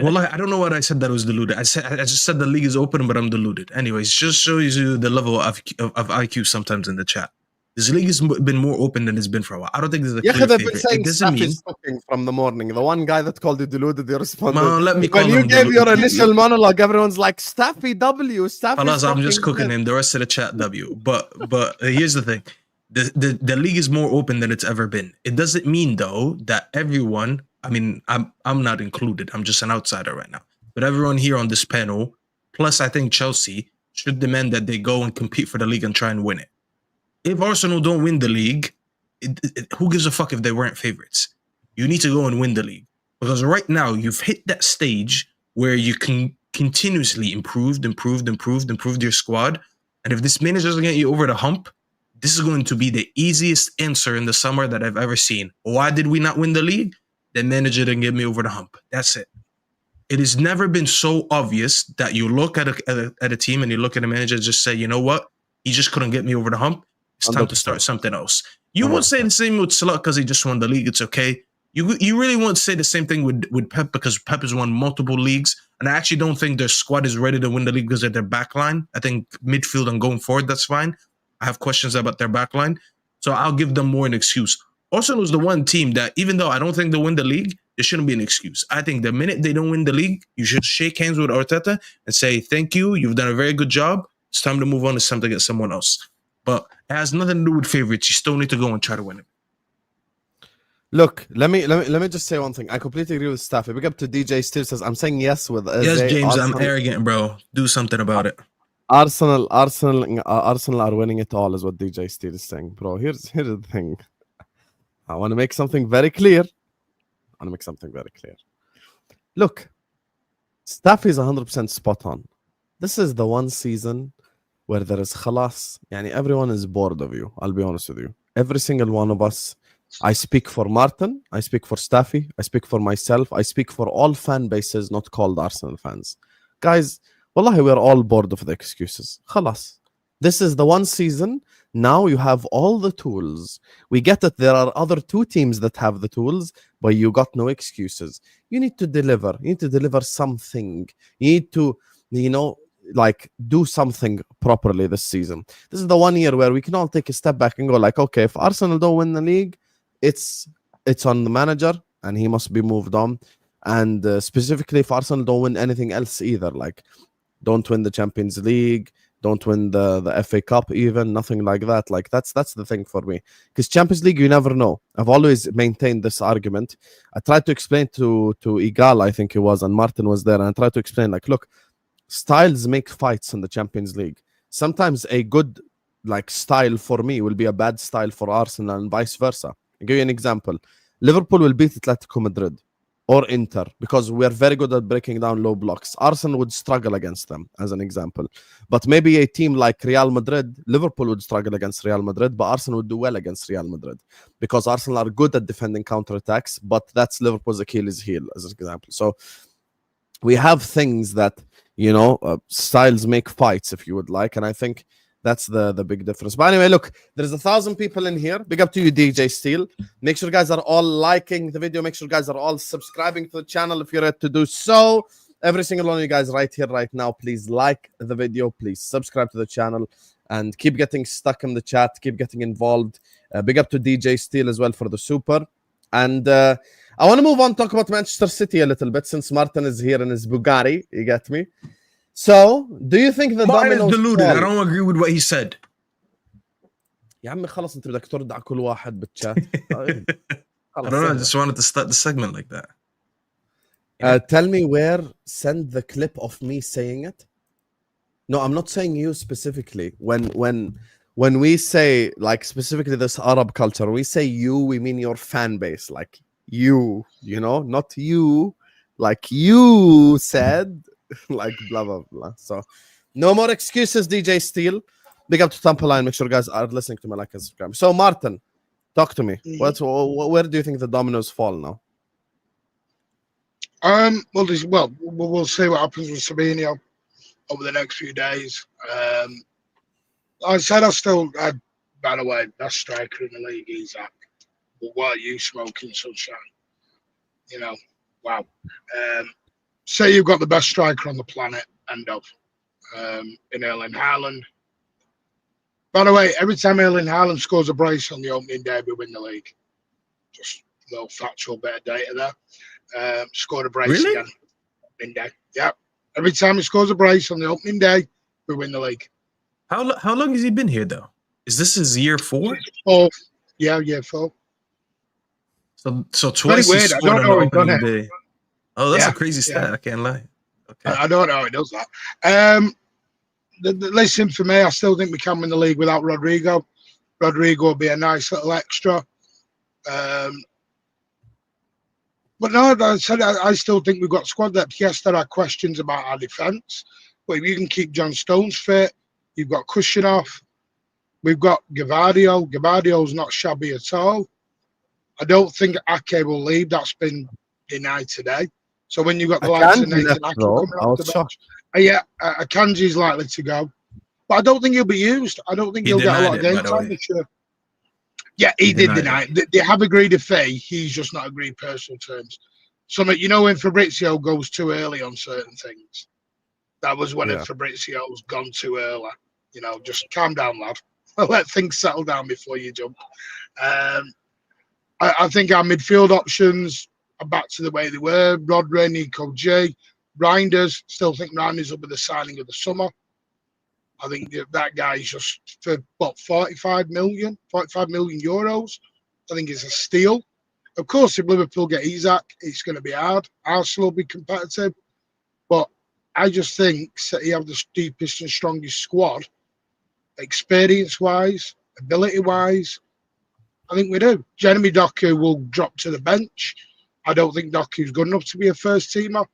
well, I don't know what I said that was deluded. I just said the league is open, but I'm deluded. Anyways, just shows you the level of IQ sometimes in the chat. This league has been more open than it's been for a while. I don't think there's a clear they've been favorite. saying It doesn't mean. Staffy's cooking from the morning. The one guy that called you deluded, you responded. Man, let me call when you him gave your deluded. initial monologue, everyone's like, Staffy W, Staffy. Fellas, I'm just cooking him. The rest of the chat W. But here's the thing. The league is more open than it's ever been. It doesn't mean though that everyone, I mean, I'm not included. I'm just an outsider right now. But everyone here on this panel, plus I think Chelsea, should demand that they go and compete for the league and try and win it. If Arsenal don't win the league, who gives a fuck if they weren't favorites? You need to go and win the league. Because right now you've hit that stage where you can continuously improve your squad. And if this manager doesn't get you over the hump, this is going to be the easiest answer in the summer that I've ever seen. Why did we not win the league? The manager didn't get me over the hump. That's it. It has never been so obvious that you look at a team and you look at a manager and just say, you know what? He just couldn't get me over the hump. It's time to start something else. You won't say the same with Salah because he just won the league. It's okay. You really won't say the same thing with Pep because Pep has won multiple leagues. And I actually don't think their squad is ready to win the league because of their backline. I think midfield and going forward, that's fine. I have questions about their backline. So I'll give them more an excuse. Arsenal is the one team that, even though I don't think they'll win the league, there shouldn't be an excuse. I think the minute they don't win the league, you should shake hands with Arteta and say, thank you, you've done a very good job. It's time to move on. It's time to get someone else. But it has nothing to do with favorites. You still need to go and try to win it. Look, let me just say one thing. I completely agree with Staffy. Big up to DJ Steve says, I'm saying yes with Yes, James, Arsenal, I'm arrogant, bro. Do something about it. Arsenal are winning it all, is what DJ Steve is saying, bro. Here's the thing. I want to make something very clear. Look, Staffy is 100% spot on. This is the one season where there is khalas. Yani everyone is bored of you. I'll be honest with you. Every single one of us. I speak for Martin, I speak for Staffy, I speak for myself, I speak for all fan bases not called Arsenal fans. Guys, wallahi, we're all bored of the excuses. Khalas. This is the one season. Now you have all the tools. We get it. There are other two teams that have the tools, but you got no excuses. You need to deliver. You need to deliver something. You need to, do something properly this season. This is the 1 year where we can all take a step back and go like, okay, if Arsenal don't win the league, it's on the manager and he must be moved on. And specifically, if Arsenal don't win anything else either, like don't win the Champions League, don't win the FA Cup even, nothing like that. Like that's the thing for me. Because Champions League, you never know. I've always maintained this argument. I tried to explain to Igal, I think it was, and Martin was there, and I tried to explain, like, look, styles make fights in the Champions League. Sometimes a good style for me will be a bad style for Arsenal and vice versa. I'll give you an example. Liverpool will beat Atletico Madrid or Inter because we're very good at breaking down low blocks. Arsenal would struggle against them, as an example. But maybe a team like Real Madrid, Liverpool would struggle against Real Madrid, but Arsenal would do well against Real Madrid because Arsenal are good at defending counterattacks, but that's Liverpool's Achilles heel, as an example. So we have things that, styles make fights, if you would like, and I think that's the big difference. But anyway, look, there's 1,000 people in here. Big up to you, DJ Steele. Make sure you guys are all liking the video. Make sure you guys are all subscribing to the channel if you're ready to do so. Every single one of you guys right here, right now, please like the video. Please subscribe to the channel and keep getting stuck in the chat. Keep getting involved. Big up to DJ Steele as well for the super. And I want to move on, talk about Manchester City a little bit since Martin is here in his Bugatti. You get me? So, do you think the Martin is dominoes deluded. fall? I don't agree with what he said. يا عمي خلص انت بدك ترد على كل واحد بالchat. I don't know. I just wanted to start the segment like that. Tell me where, send the clip of me saying it. No, I'm not saying you specifically. When we say, like, specifically this Arab culture, we say you, we mean your fan base. Like, you, not you. Like, you said, like, blah, blah, blah. So, no more excuses, DJ Steele. Big up to Tampa Line. Make sure you guys are listening to me, like and subscribe. So, Martin, talk to me. Where do you think the dominoes fall now? Well, we'll see what happens with Savio over the next few days. I said by the way, best striker in the league, Isak. But what are you smoking, sunshine? Wow. Say you've got the best striker on the planet, end of, in Erling Haaland. By the way, every time Erling Haaland scores a brace on the opening day, we win the league. Just a little factual bit of data there. Scored a brace again. Opening day. Yeah. Every time he scores a brace on the opening day, we win the league. How long has he been here, though? Is this his year 4? Yeah, year 4. So twice he scored on the opening day. Oh, that's a crazy stat. Yeah. I can't lie. Okay. I don't know how he does that. Listen, for me, I still think we can win the league without Rodrygo. Rodrygo will be a nice little extra. But no, I still think we've got squad depth. Yes, there are questions about our defence. But if you can keep John Stones fit, you've got Kushinoff. We've got Gavardio. Gavardio's not shabby at all. I don't think Ake will leave. That's been denied today. So when you've got the likes of Nathan Ake coming off the bench, Akanji's likely to go. But I don't think he'll be used. I don't think he'll get a lot of game time this year. Yeah, he did deny it. They have agreed a fee. He's just not agreed personal terms. So, when Fabrizio goes too early on certain things, that was when Fabrizio's gone too early. Just calm down, lad. Let things settle down before you jump. I think our midfield options, are back to the way they were. Rodrygo, Nico J, Reinders. Still think Reinders will be the signing of the summer. I think that guy is just for what 45 million euros. I think it's a steal. Of course, if Liverpool get Isak, it's going to be hard. Arsenal will be competitive, but I just think City have the deepest and strongest squad, experience-wise, ability-wise. I think we do. Jeremy Doku will drop to the bench. I don't think Doku's good enough to be a first teamer.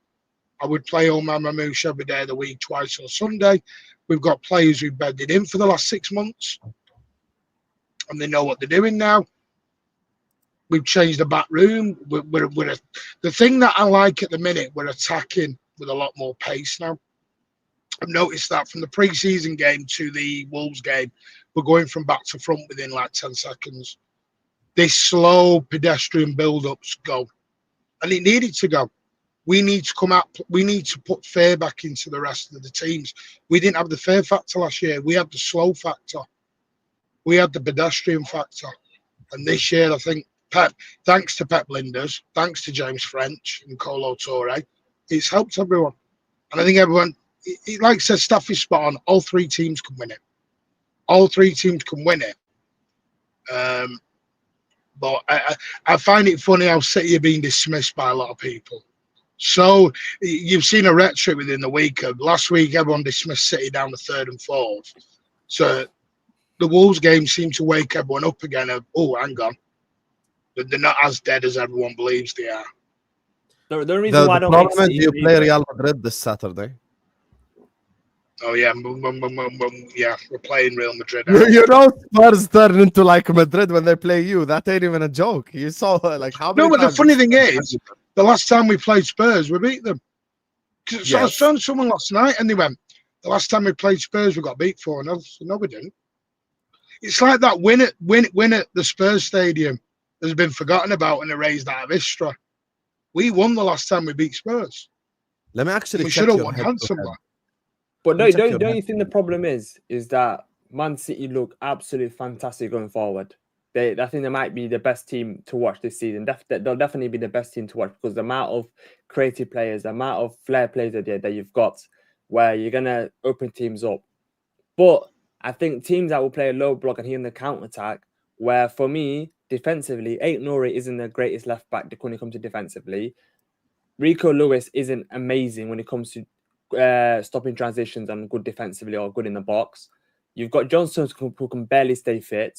I would play Omar Mamouche every day of the week, twice on Sunday. We've got players who've bedded in for the last 6 months, and they know what they're doing now. We've changed the back room. The thing that I like at the minute, we're attacking with a lot more pace now. I've noticed that from the pre-season game to the Wolves game, we're going from back to front within like 10 seconds. This slow pedestrian build-ups go, and it needed to go. We need to come out. We need to put fear back into the rest of the teams. We didn't have the fear factor last year. We had the slow factor. We had the pedestrian factor. And this year, I think Pep, thanks to Pep Linders, thanks to James French and Colo Torre, it's helped everyone. And I think everyone, like said, Staffy's spot on. All three teams can win it. All three teams can win it. But I find it funny how City are being dismissed by a lot of people. So you've seen a rhetoric within the week. Last week, everyone dismissed City down to 3rd and 4th. So the Wolves game seemed to wake everyone up again. Oh, hang on. They're not as dead as everyone believes they are. The reason why I don't problem make is you City play either- Real Madrid this Saturday. Oh, yeah. Yeah, we're playing Real Madrid. now. You know, Spurs turn into like Madrid when they play you. That ain't even a joke. You saw like how many No, but the times funny thing is, the last time we played Spurs, we beat them. So I was Yes. talking to someone last night, and they went, the last time we played Spurs, we got beat 4-0. So no, we didn't. It's like that win at the Spurs stadium has been forgotten about and erased out of history. We won the last time we beat Spurs. let me actually We check should have your won head to handsomely. head. But Let me check your don't head you think the problem is that Man City look absolutely fantastic going forward? I think they might be the best team to watch this season. They'll definitely be the best team to watch because the amount of creative players, the amount of flair players that you've got, where you're gonna open teams up. But I think teams that will play a low block and here in the counter attack, where for me defensively, Nori isn't the greatest left back when it comes to defensively. Rico Lewis isn't amazing when it comes to stopping transitions and good defensively or good in the box. You've got John Stones who can barely stay fit.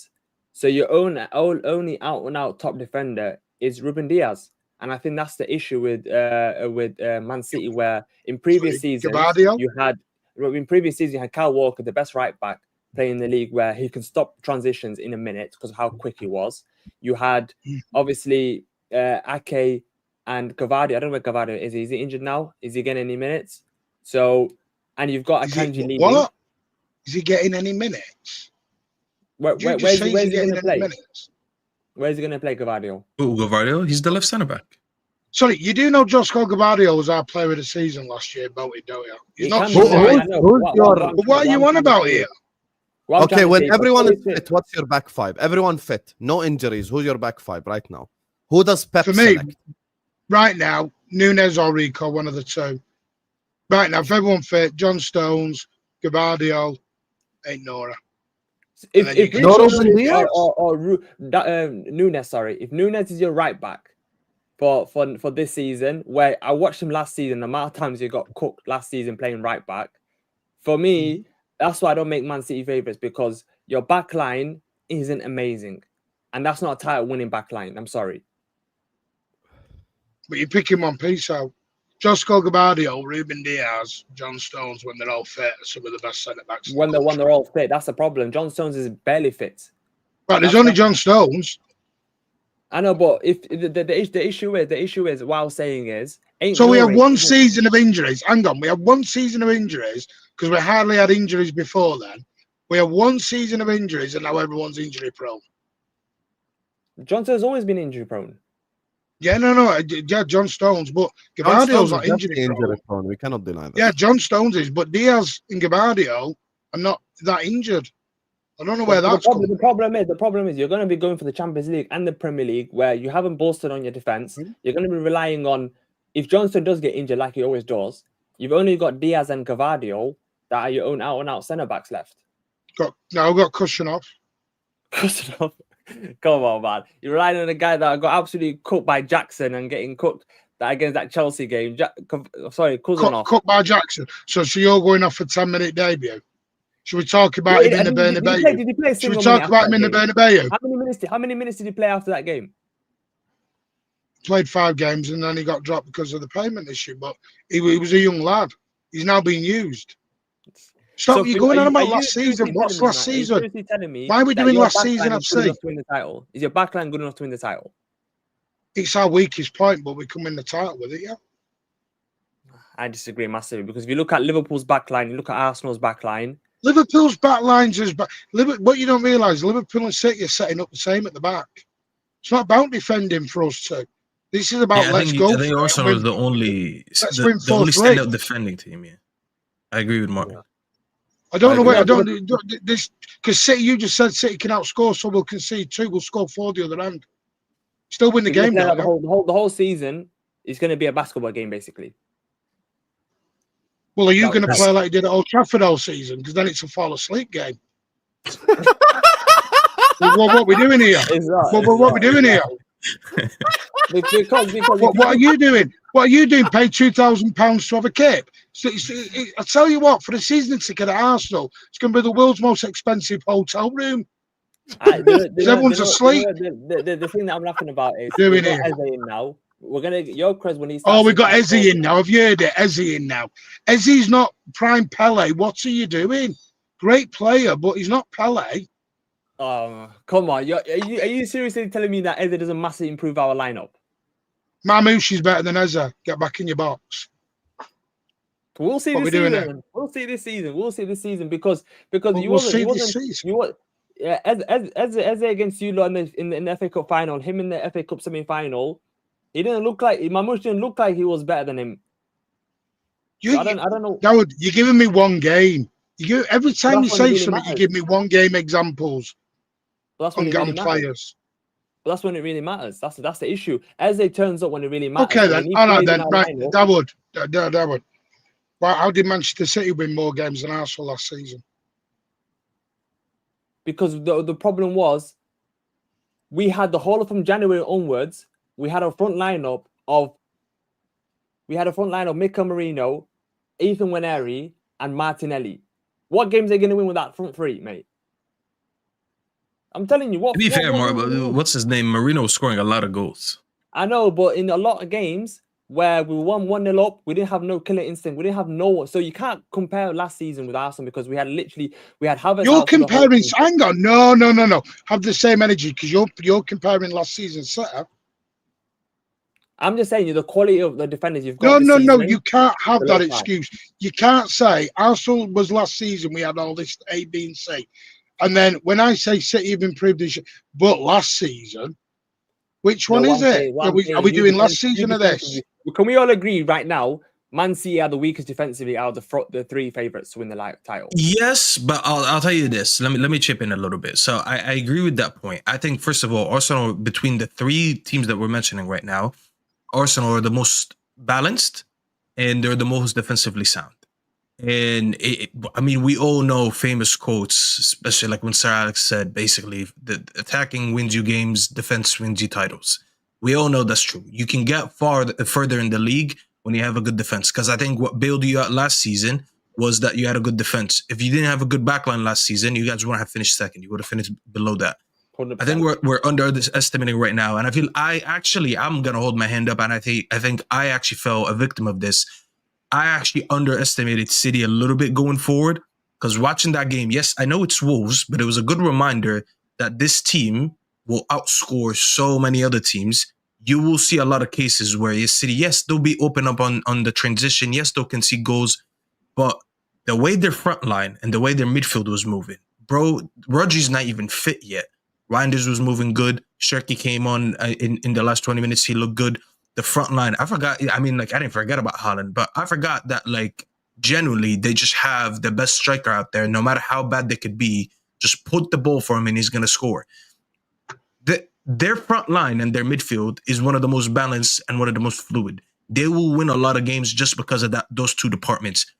So your only out-and-out top defender is Ruben Diaz. And I think that's the issue with Man City, where in previous seasons you had Kyle Walker, the best right back, playing in the league where he can stop transitions in a minute because of how quick he was. You had obviously Ake and Gavardio. I don't know where Gavardio is. Is he injured now? Is he getting any minutes? So, and you've got Akanji leaving. What? Is he getting any minutes? Where's he going to play? Where's he going to play, Gavardio? Oh, Gavardio? He's the left centre back. Sorry, you do know Josko Gavardio was our player of the season last year, voted, don't you? He's not. But what are you on about here? Okay, when everyone is fit, what's your back five? Everyone fit, no injuries. Who's your back five right now? Who does Pep For me, select? right now, Nunes or Rico, one of the two. Right now, if everyone fit, John Stones, Gavardio, ain't Nora. If Nunes is your right back for this season, where I watched him last season, the amount of times he got cooked last season playing right back, for me, that's why I don't make Man City favourites, because your back line isn't amazing. And that's not a title winning back line. I'm sorry. But you pick him one piece out. Josko Gavardio, Ruben Diaz, John Stones, when they're all fit, are some of the best centre backs. When they're all fit, that's the problem. John Stones is barely fit. Right, there's only John Stones. I know, but if the issue is what I was saying is, so we have one season of injuries. Hang on, we have one season of injuries because we hardly had injuries before then. We have one season of injuries, and now everyone's injury prone. John Stones has always been injury prone. Yeah, yeah, John Stones, but Gavardio's not injury prone. We cannot deny that. Yeah, John Stones is, but Diaz and Gavardio are not that injured. I don't know where But that's the coming. problem is you're going to be going for the Champions League and the Premier League where you haven't bolstered on your defense. You're going to be relying on, if Johnson does get injured like he always does, you've only got Diaz and Cavadio that are your own out-and-out centre-backs left. I've got Kushner. Come on, man. You're relying on a guy that got absolutely cooked by Jackson and getting cooked against that Chelsea game. Kuznov. Cooked by Jackson. So you're going off a 10-minute debut. Should we talk about him in the Bernabeu? Did he play Should we talk about him in the Bernabeu? How many minutes did he play after that game? Played 5 games and then he got dropped because of the payment issue. But he was a young lad. He's now being used. Stop! You're going on about last season. What's last season? Why are we doing last season? FC? Is your backline good enough to win the title? It's our weakest point, but we can win the title with it, yeah. I disagree massively because if you look at Liverpool's backline, you look at Arsenal's backline. Liverpool's backlines is what you don't realise. Liverpool and City are setting up the same at the back. It's not about defending for us two. This is about let's go. I think Arsenal is the only standout defending team. Yeah, I agree with Martin. I don't know where I don't this because City. You just said City can outscore, so we'll concede 2. We'll score 4 the other end. Still win the game. The whole season is going to be a basketball game, basically. Well, are you going to play like you did at Old Trafford all season? Because then it's a fall asleep game. What are we doing here? What are we doing here? What are you doing? What are you doing? Pay £2,000 to have a kip? So I tell you what, for the season ticket at Arsenal, it's going to be the world's most expensive hotel room. Everyone's asleep. The thing that I'm laughing about is doing it now. We're gonna Gyokeres when he's. Oh, we got Eze in now. Have you heard it? Eze in now. Eze's not prime Pele. What are you doing? Great player, but he's not Pele. Oh, come on! Are you seriously telling me that Eze doesn't massively improve our lineup? Mamouche is better than Eze. Get back in your box. We'll see this season. We'll see this season. We'll see this season because you wasn't. Yeah, Eze against you lot in the FA Cup final, him in the FA Cup semi-final. He didn't look like Mamouche didn't look like he was better than him. I don't know. Daud, you're giving me one game. Every time you say something, you give me one game examples. That's when on players. But that's when it really matters. That's the issue. Eze turns up when it really matters. Okay then. All right then. Right, Daud. Well, how did Manchester City win more games than Arsenal last season? Because the problem was, we had the whole from January onwards. We had a front lineup of Mika Marino, Ethan Nwaneri, and Martinelli. What games are they going to win with that front three, mate? I'm telling you. To be fair, what's his name? Marino was scoring a lot of goals. I know, but in a lot of games where we won 1-0 up, we didn't have no killer instinct. We didn't have no. So you can't compare last season with Arsenal because we had Havertz. You're comparing. Hang on, no. Have the same energy because you're comparing last season's setup. I'm just saying, the quality of the defenders you've got. No. You can't have that excuse. You can't say Arsenal was last season. We had all this A, B, and C, and then when I say City have improved this, but last season, which one is it? Are we doing last season of this? Can we all agree right now? Man City are the weakest defensively out of the 3 favourites to win the title. Yes, but I'll tell you this. Let me chip in a little bit. So I agree with that point. I think first of all, Arsenal, between the 3 teams that we're mentioning right now, Arsenal are the most balanced and they're the most defensively sound. And we all know famous quotes, especially like when Sir Alex said, basically, the attacking wins you games, defense wins you titles. We all know that's true. You can get further in the league when you have a good defense. Because I think what bailed you out last season was that you had a good defense. If you didn't have a good backline last season, you guys wouldn't have finished second. You would have finished below that. 100%. I think we're underestimating right now, and I feel I'm gonna hold my hand up, and I think I actually fell a victim of this. I actually underestimated City a little bit going forward because watching that game, yes, I know it's Wolves, but it was a good reminder that this team will outscore so many other teams. You will see a lot of cases where City, yes, they'll be open up on the transition, yes, they'll concede goals, but the way their front line and the way their midfield was moving, bro, Rodry's not even fit yet. Reinders was moving good. Shirky came on in the last 20 minutes. He looked good. The front line, I forgot. I didn't forget about Haaland, but I forgot that, genuinely, they just have the best striker out there. No matter how bad they could be, Just put the ball for him and he's going to score. Their front line and their midfield is one of the most balanced and one of the most fluid. They will win a lot of games just because of those two departments.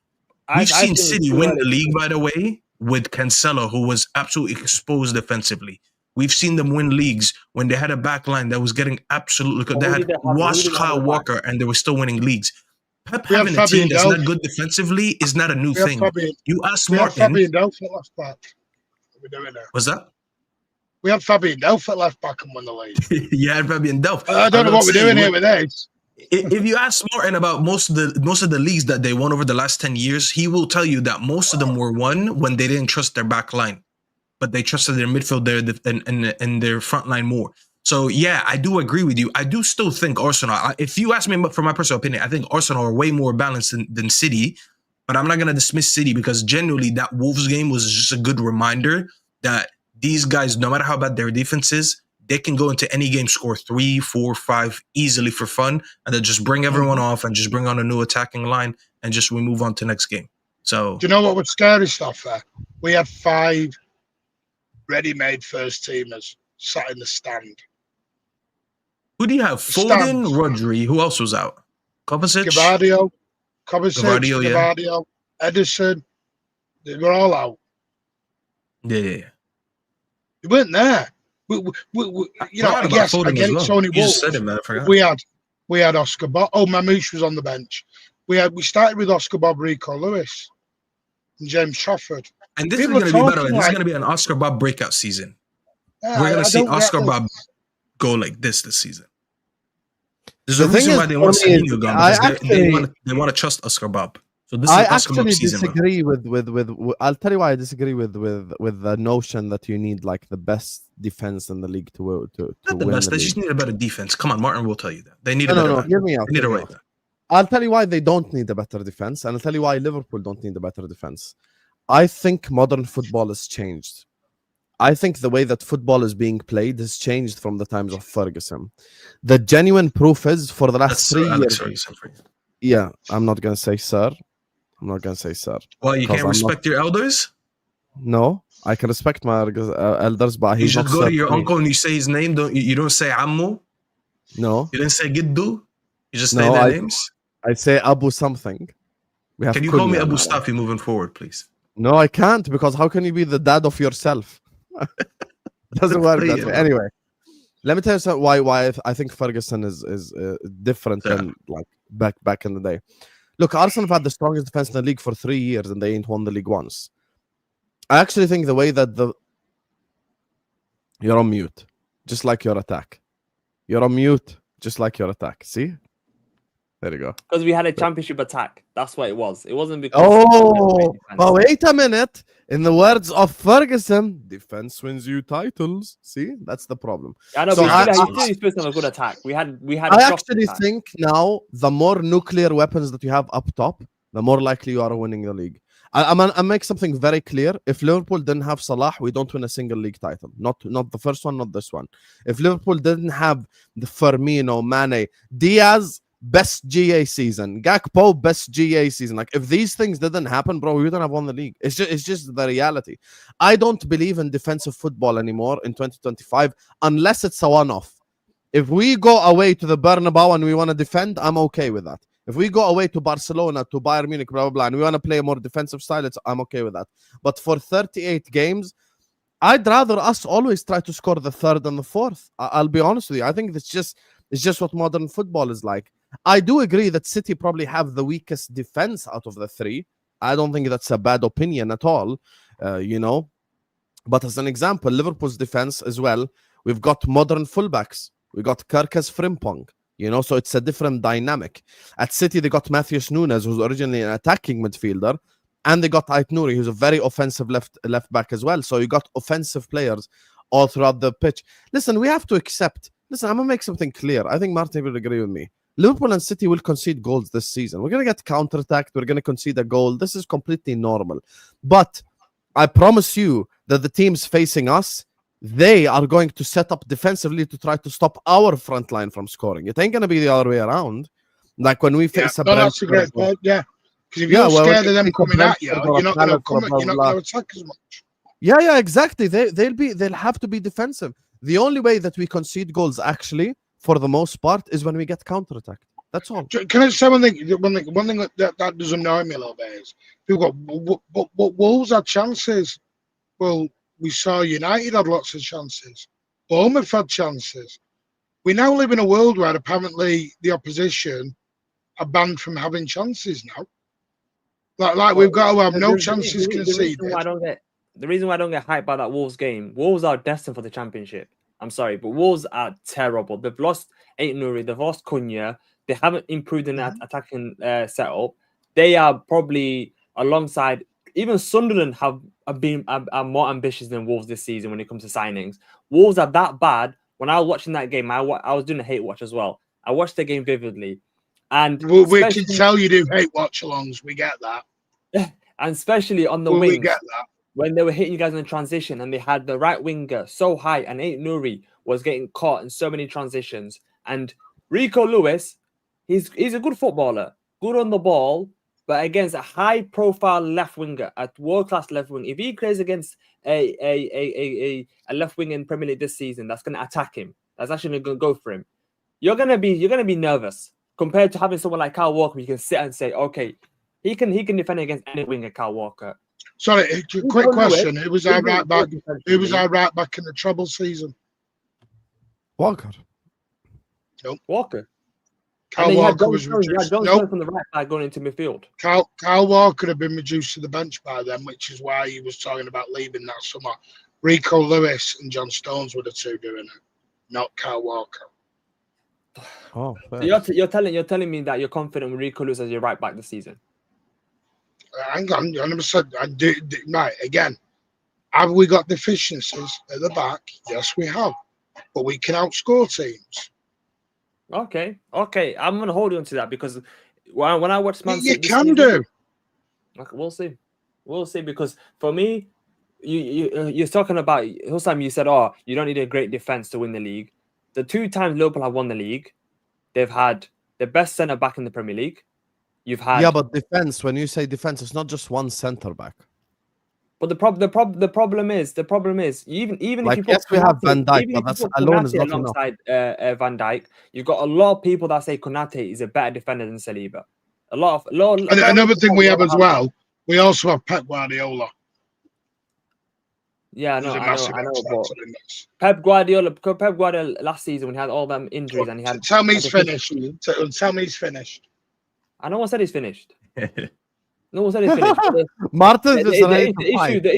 We've seen City win the league, by the way, with Cancelo, who was absolutely exposed defensively. We've seen them win leagues when they had a back line that was getting absolutely... They had washed Kyle Walker and they were still winning leagues. Pep having a team that's not good defensively is not a new thing. You ask Martin... We have Fabian Delph at left back. We're doing that. What's that? We have Fabian Delph at left back and won the league. Yeah, Fabian Delph. I don't know what we're doing here with this. If you ask Martin about most of the leagues that they won over the last 10 years, he will tell you that most of them were won when they didn't trust their back line, but they trusted their midfield and their front line more. So yeah, I do agree with you. I do still think Arsenal, if you ask me for my personal opinion, I think Arsenal are way more balanced than City, but I'm not going to dismiss City because genuinely that Wolves game was just a good reminder that these guys, no matter how bad their defense is, they can go into any game, score 3, 4, 5 easily for fun, and then just bring everyone off and just bring on a new attacking line and just we move on to next game. So, do you know what was scary stuff there? We had 5 ready-made first teamers sat in the stand. Who do you have? Foden, Rodri. Who else was out? Kovacic? Gvardiol, Edison. They were all out. Yeah. They weren't there. You know, yes, against Sony Wolves, we had Oscar Bob. Oh, Mamouche was on the bench. We started with Oscar Bob, Rico Lewis, and James Trafford. And this is going to be better. This is going to be an Oscar Bob breakout season. We're going to see Oscar Bob go like this season. There's a reason why they want Savio gone because they want to trust Oscar Bob. So this I is Oscar actually Bob season, disagree with. I'll tell you why I disagree with the notion that you need like the best defense in the league to not the win. Best. They just need a better defense. Come on, Martin will tell you that they need No, hear me out. They need a right back. I'll tell you why they don't need a better defense, and I'll tell you why Liverpool don't need a better defense. I think modern football has changed. I think the way that football is being played has changed from the times of Ferguson. The genuine proof is for the last 3 years. Yeah, I'm not going to say sir. I'm not going to say sir. Well, you can't respect your elders? No, I can respect my elders, but you should go to your uncle and you say his name. You don't say Ammu? No. You didn't say Giddu? You just say their names? I say Abu something. Can you call me Abu Staffy moving forward, please? No, I can't, because how can you be the dad of yourself? Doesn't work that way. Anyway, let me tell you why I think Ferguson is different than like back in the day. Look, Arsenal have had the strongest defense in the league for 3 years and they ain't won the league once. I actually think the way that you're on mute, just like your attack. You're on mute, just like your attack. See? There you go. Because we had a championship attack. That's what it was. It wasn't because... but wait a minute. In the words of Ferguson, defense wins you titles. See? That's the problem. I know, so but he's supposed to have a good attack. We had. I actually think now the more nuclear weapons that you have up top, the more likely you are winning the league. I make something very clear. If Liverpool didn't have Salah, we don't win a single league title. Not the first one, not this one. If Liverpool didn't have the Firmino, Mane, Diaz, best GA season, Gakpo, best GA season. Like, if these things didn't happen, bro, we wouldn't have won the league. It's just the reality. I don't believe in defensive football anymore in 2025 unless it's a one-off. If we go away to the Bernabeu and we want to defend, I'm okay with that. If we go away to Barcelona, to Bayern Munich, blah, blah, blah, and we want to play a more defensive style, I'm okay with that. But for 38 games, I'd rather us always try to score the third and the fourth. I'll be honest with you. I think it's just what modern football is like. I do agree that City probably have the weakest defense out of the 3. I don't think that's a bad opinion at all, But as an example, Liverpool's defense as well, we've got modern fullbacks. We got Kerkez Frimpong, so it's a different dynamic. At City, they got Matheus Nunes, who's originally an attacking midfielder, and they got Ait Nouri, who's a very offensive left back as well. So you got offensive players all throughout the pitch. Listen, we have to accept. Listen, I'm going to make something clear. I think Martin will agree with me. Liverpool and City will concede goals this season. We're going to get counterattacked. We're going to concede a goal. This is completely normal. But I promise you that the teams facing us, they are going to set up defensively to try to stop our front line from scoring. It ain't going to be the other way around. Like when we face a that's a great point, yeah. Because if you're scared of them coming at you, you're not going to attack as much. Yeah, exactly. They'll have to be defensive. The only way that we concede goals, actually, for the most part, is when we get counterattacked. That's all. Can I say one thing? One thing that does annoy me a little bit is people go, but Wolves had chances. Well, we saw United had lots of chances. Bournemouth had chances. We now live in a world where apparently the opposition are banned from having chances now. Like we've got to have no chances conceded. The reason why I don't get hyped by that Wolves game, Wolves are destined for the Championship. I'm sorry, but Wolves are terrible. They've lost Aït-Nouri, they've lost Cunha. They haven't improved in that attacking setup. They are probably alongside even Sunderland are more ambitious than Wolves this season when it comes to signings. Wolves are that bad. When I was watching that game, I was doing a hate watch as well. I watched the game vividly, and we can tell you do hate watch alongs. We get that, and especially on the wings. We get that. When they were hitting you guys in the transition and they had the right winger so high and Aït-Nouri was getting caught in so many transitions. And Rico Lewis, he's a good footballer, good on the ball, but against a high-profile left winger, a world-class left wing, if he plays against a left wing in Premier League this season that's going to attack him, that's actually going to go for him, you're going to be nervous compared to having someone like Kyle Walker. You can sit and say, okay, he can defend against any winger, Kyle Walker. Sorry, quick question. Who was our right back? Who was our right back in the treble season? Walker. Nope. Walker. Kyle Walker was reduced. Nope. From the right back going into midfield. Kyle Walker had been reduced to the bench by then, which is why he was talking about leaving that summer. Rico Lewis and John Stones were the two doing it, not Kyle Walker. Oh, so you're telling me that you're confident with Rico Lewis as your right back this season? Hang on, I never said I do. Right, again, have we got deficiencies at the back? Yes, we have, but we can outscore teams. Okay, I'm gonna hold on to that because when I watch Man City, you can do. Okay, we'll see. Because for me, you're talking about last time you said, oh, you don't need a great defense to win the league. The 2 times Liverpool have won the league, they've had the best centre back in the Premier League. You've had but defense. When you say defense, it's not just one centre back. But the problem is even like, if you put we have Van Dijk, but that's alone is not alongside Van Dijk, you've got a lot of people that say Konate is a better defender than Saliba. Another thing we have as well, we also have Pep Guardiola. Yeah, I know. But Pep Guardiola last season when he had all them injuries and he had. Tell me he's finished. Tell me he's finished. No one said he's finished. No one said he's finished. Martin, the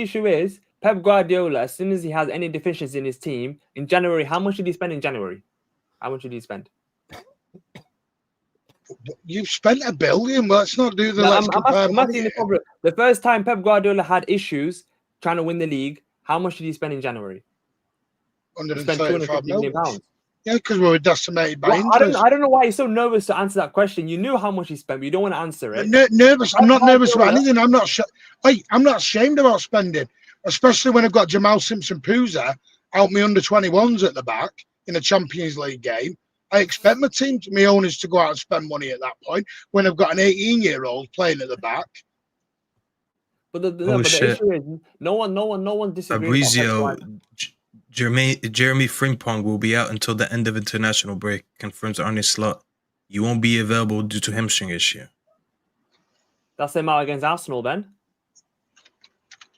issue is Pep Guardiola. As soon as he has any deficiency in his team in January, how much did he spend in January? How much did he spend? You've spent $1 billion. Let's not do the. I'm asking the problem. The first time Pep Guardiola had issues trying to win the league, how much did he spend in January? £135 million. Yeah, because we were decimated by injuries. I don't know why you're so nervous to answer that question. You knew how much he spent, but you don't want to answer it. Nervous. I'm not nervous about anything. I'm not ashamed about spending, especially when I've got Jamal Simpson-Pouza out my under-21s at the back in a Champions League game. I expect my owners to go out and spend money at that point when I've got an 18-year-old playing at the back. But the issue is no one disagrees. Fabrizio, Jeremy Frimpong will be out until the end of international break. Confirms Arne Slot. You won't be available due to hamstring issue. That's him out against Arsenal then.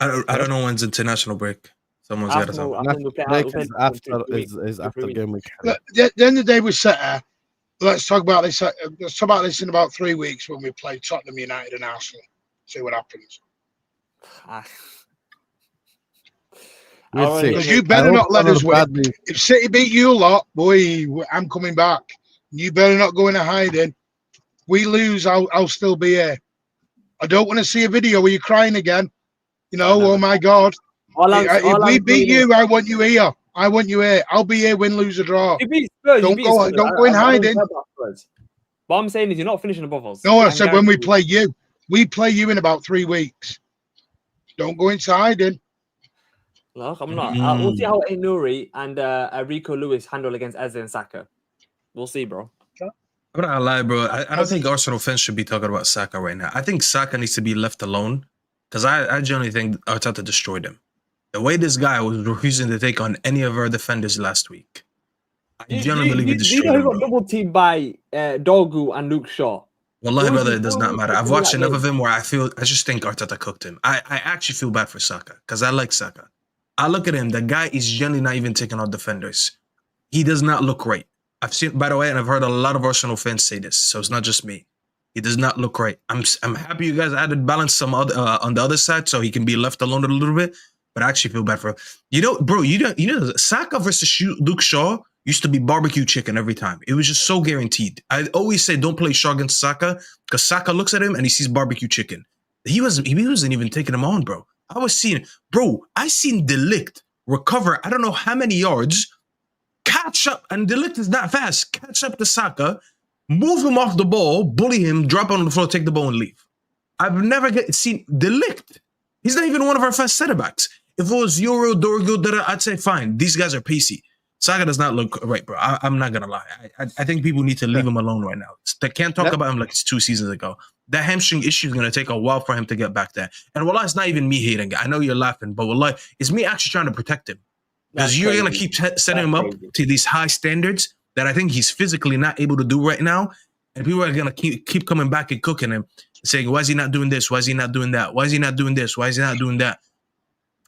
I don't know when's international break. Someone's got to is after game week. At the end of the day, we set there. Let's talk about this. Let's talk about this in about 3 weeks when we play Tottenham, United, and Arsenal. See what happens. Because you better not let us win. If City beat you a lot, boy, I'm coming back. You better not go into hiding. We lose, I'll still be here. I don't want to see a video where you're crying again. You know, oh my God. If we beat you, I want you here. I want you here. I'll be here, win, lose, or draw. Don't go in hiding. What I'm saying is you're not finishing above us. No, I said when we play you. We play you in about 3 weeks. Don't go into hiding. Look, I'm not. We'll see how Aït-Nouri and Rico Lewis handle against Eze and Saka. We'll see, bro. I'm not gonna lie, bro. I don't think Arsenal fans should be talking about Saka right now. I think Saka needs to be left alone because I genuinely think Arteta destroyed him. The way this guy was refusing to take on any of our defenders last week, I genuinely believe he Do you destroyed know who him, got bro. double teamed by Dogu and Luke Shaw? Wallahi, Who was brother, he- it does who not was matter. he I've in watched that enough game? of him where I just think Arteta cooked him. I actually feel bad for Saka because I like Saka. I look at him, the guy is generally not even taking on defenders. He does not look right. I've seen, by the way, and I've heard a lot of Arsenal fans say this, so it's not just me. He does not look right. I'm happy you guys added balance some other on the other side so he can be left alone a little bit. But I actually feel bad for him. You know, bro, you know, Saka versus Luke Shaw used to be barbecue chicken every time. It was just so guaranteed. I always say don't play Shaw against Saka because Saka looks at him and he sees barbecue chicken. He wasn't even taking him on, bro. I seen De Ligt recover, I don't know how many yards, catch up, and De Ligt is that fast, catch up to Saka, move him off the ball, bully him, drop him on the floor, take the ball and leave. I've never seen De Ligt. He's not even one of our fast center-backs. If it was Euro, Dorgo, I'd say fine. These guys are pacey. Saka does not look right, bro. I'm not going to lie. I think people need to leave him alone right now. They can't talk about him like it's 2 seasons ago. That hamstring issue is going to take a while for him to get back there. And wallah, it's not even me hating it. I know you're laughing, but wallah, it's me actually trying to protect him. Because you're going to keep setting him up to these high standards that I think he's physically not able to do right now. And people are going to keep coming back and cooking him, saying, why is he not doing this? Why is he not doing that? Why is he not doing this? Why is he not doing that?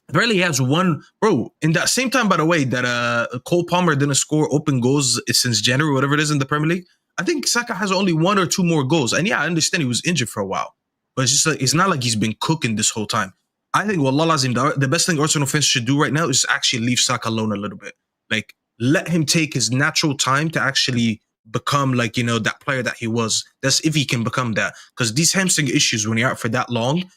Barely has one, bro. In that same time, by the way, that Cole Palmer didn't score open goals since January, whatever it is in the Premier League. I think Saka has only 1 or 2 more goals. And yeah, I understand he was injured for a while, but it's just like, it's not like he's been cooking this whole time. I think wallah lazim, the best thing Arsenal fans should do right now is actually leave Saka alone a little bit. Like, let him take his natural time to actually become, like, you know, that player that he was. That's if he can become that. Because these hamstring issues, when you're out for that long,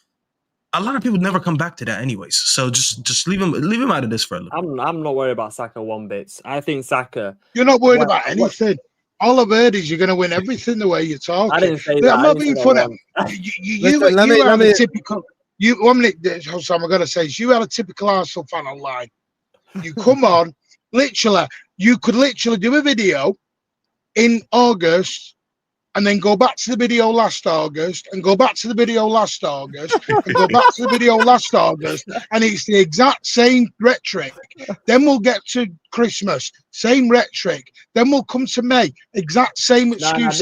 a lot of people never come back to that anyways. So just leave him out of this for a little. I'm not worried about Saka one bit. I think Saka. You're not worried about anything. All I've heard is you're going to win everything the way you talk. I didn't say that. I'm not being funny. You are a typical. One minute, Sam, I'm going to say is you are a typical Arsenal fan online. You come on, literally, you could literally do a video in August and then go back to the video last August and go back to the video last August and go back to the video last August, and it's the exact same rhetoric. Then we'll get to Christmas, same rhetoric. Then we'll come to May, exact same excuse.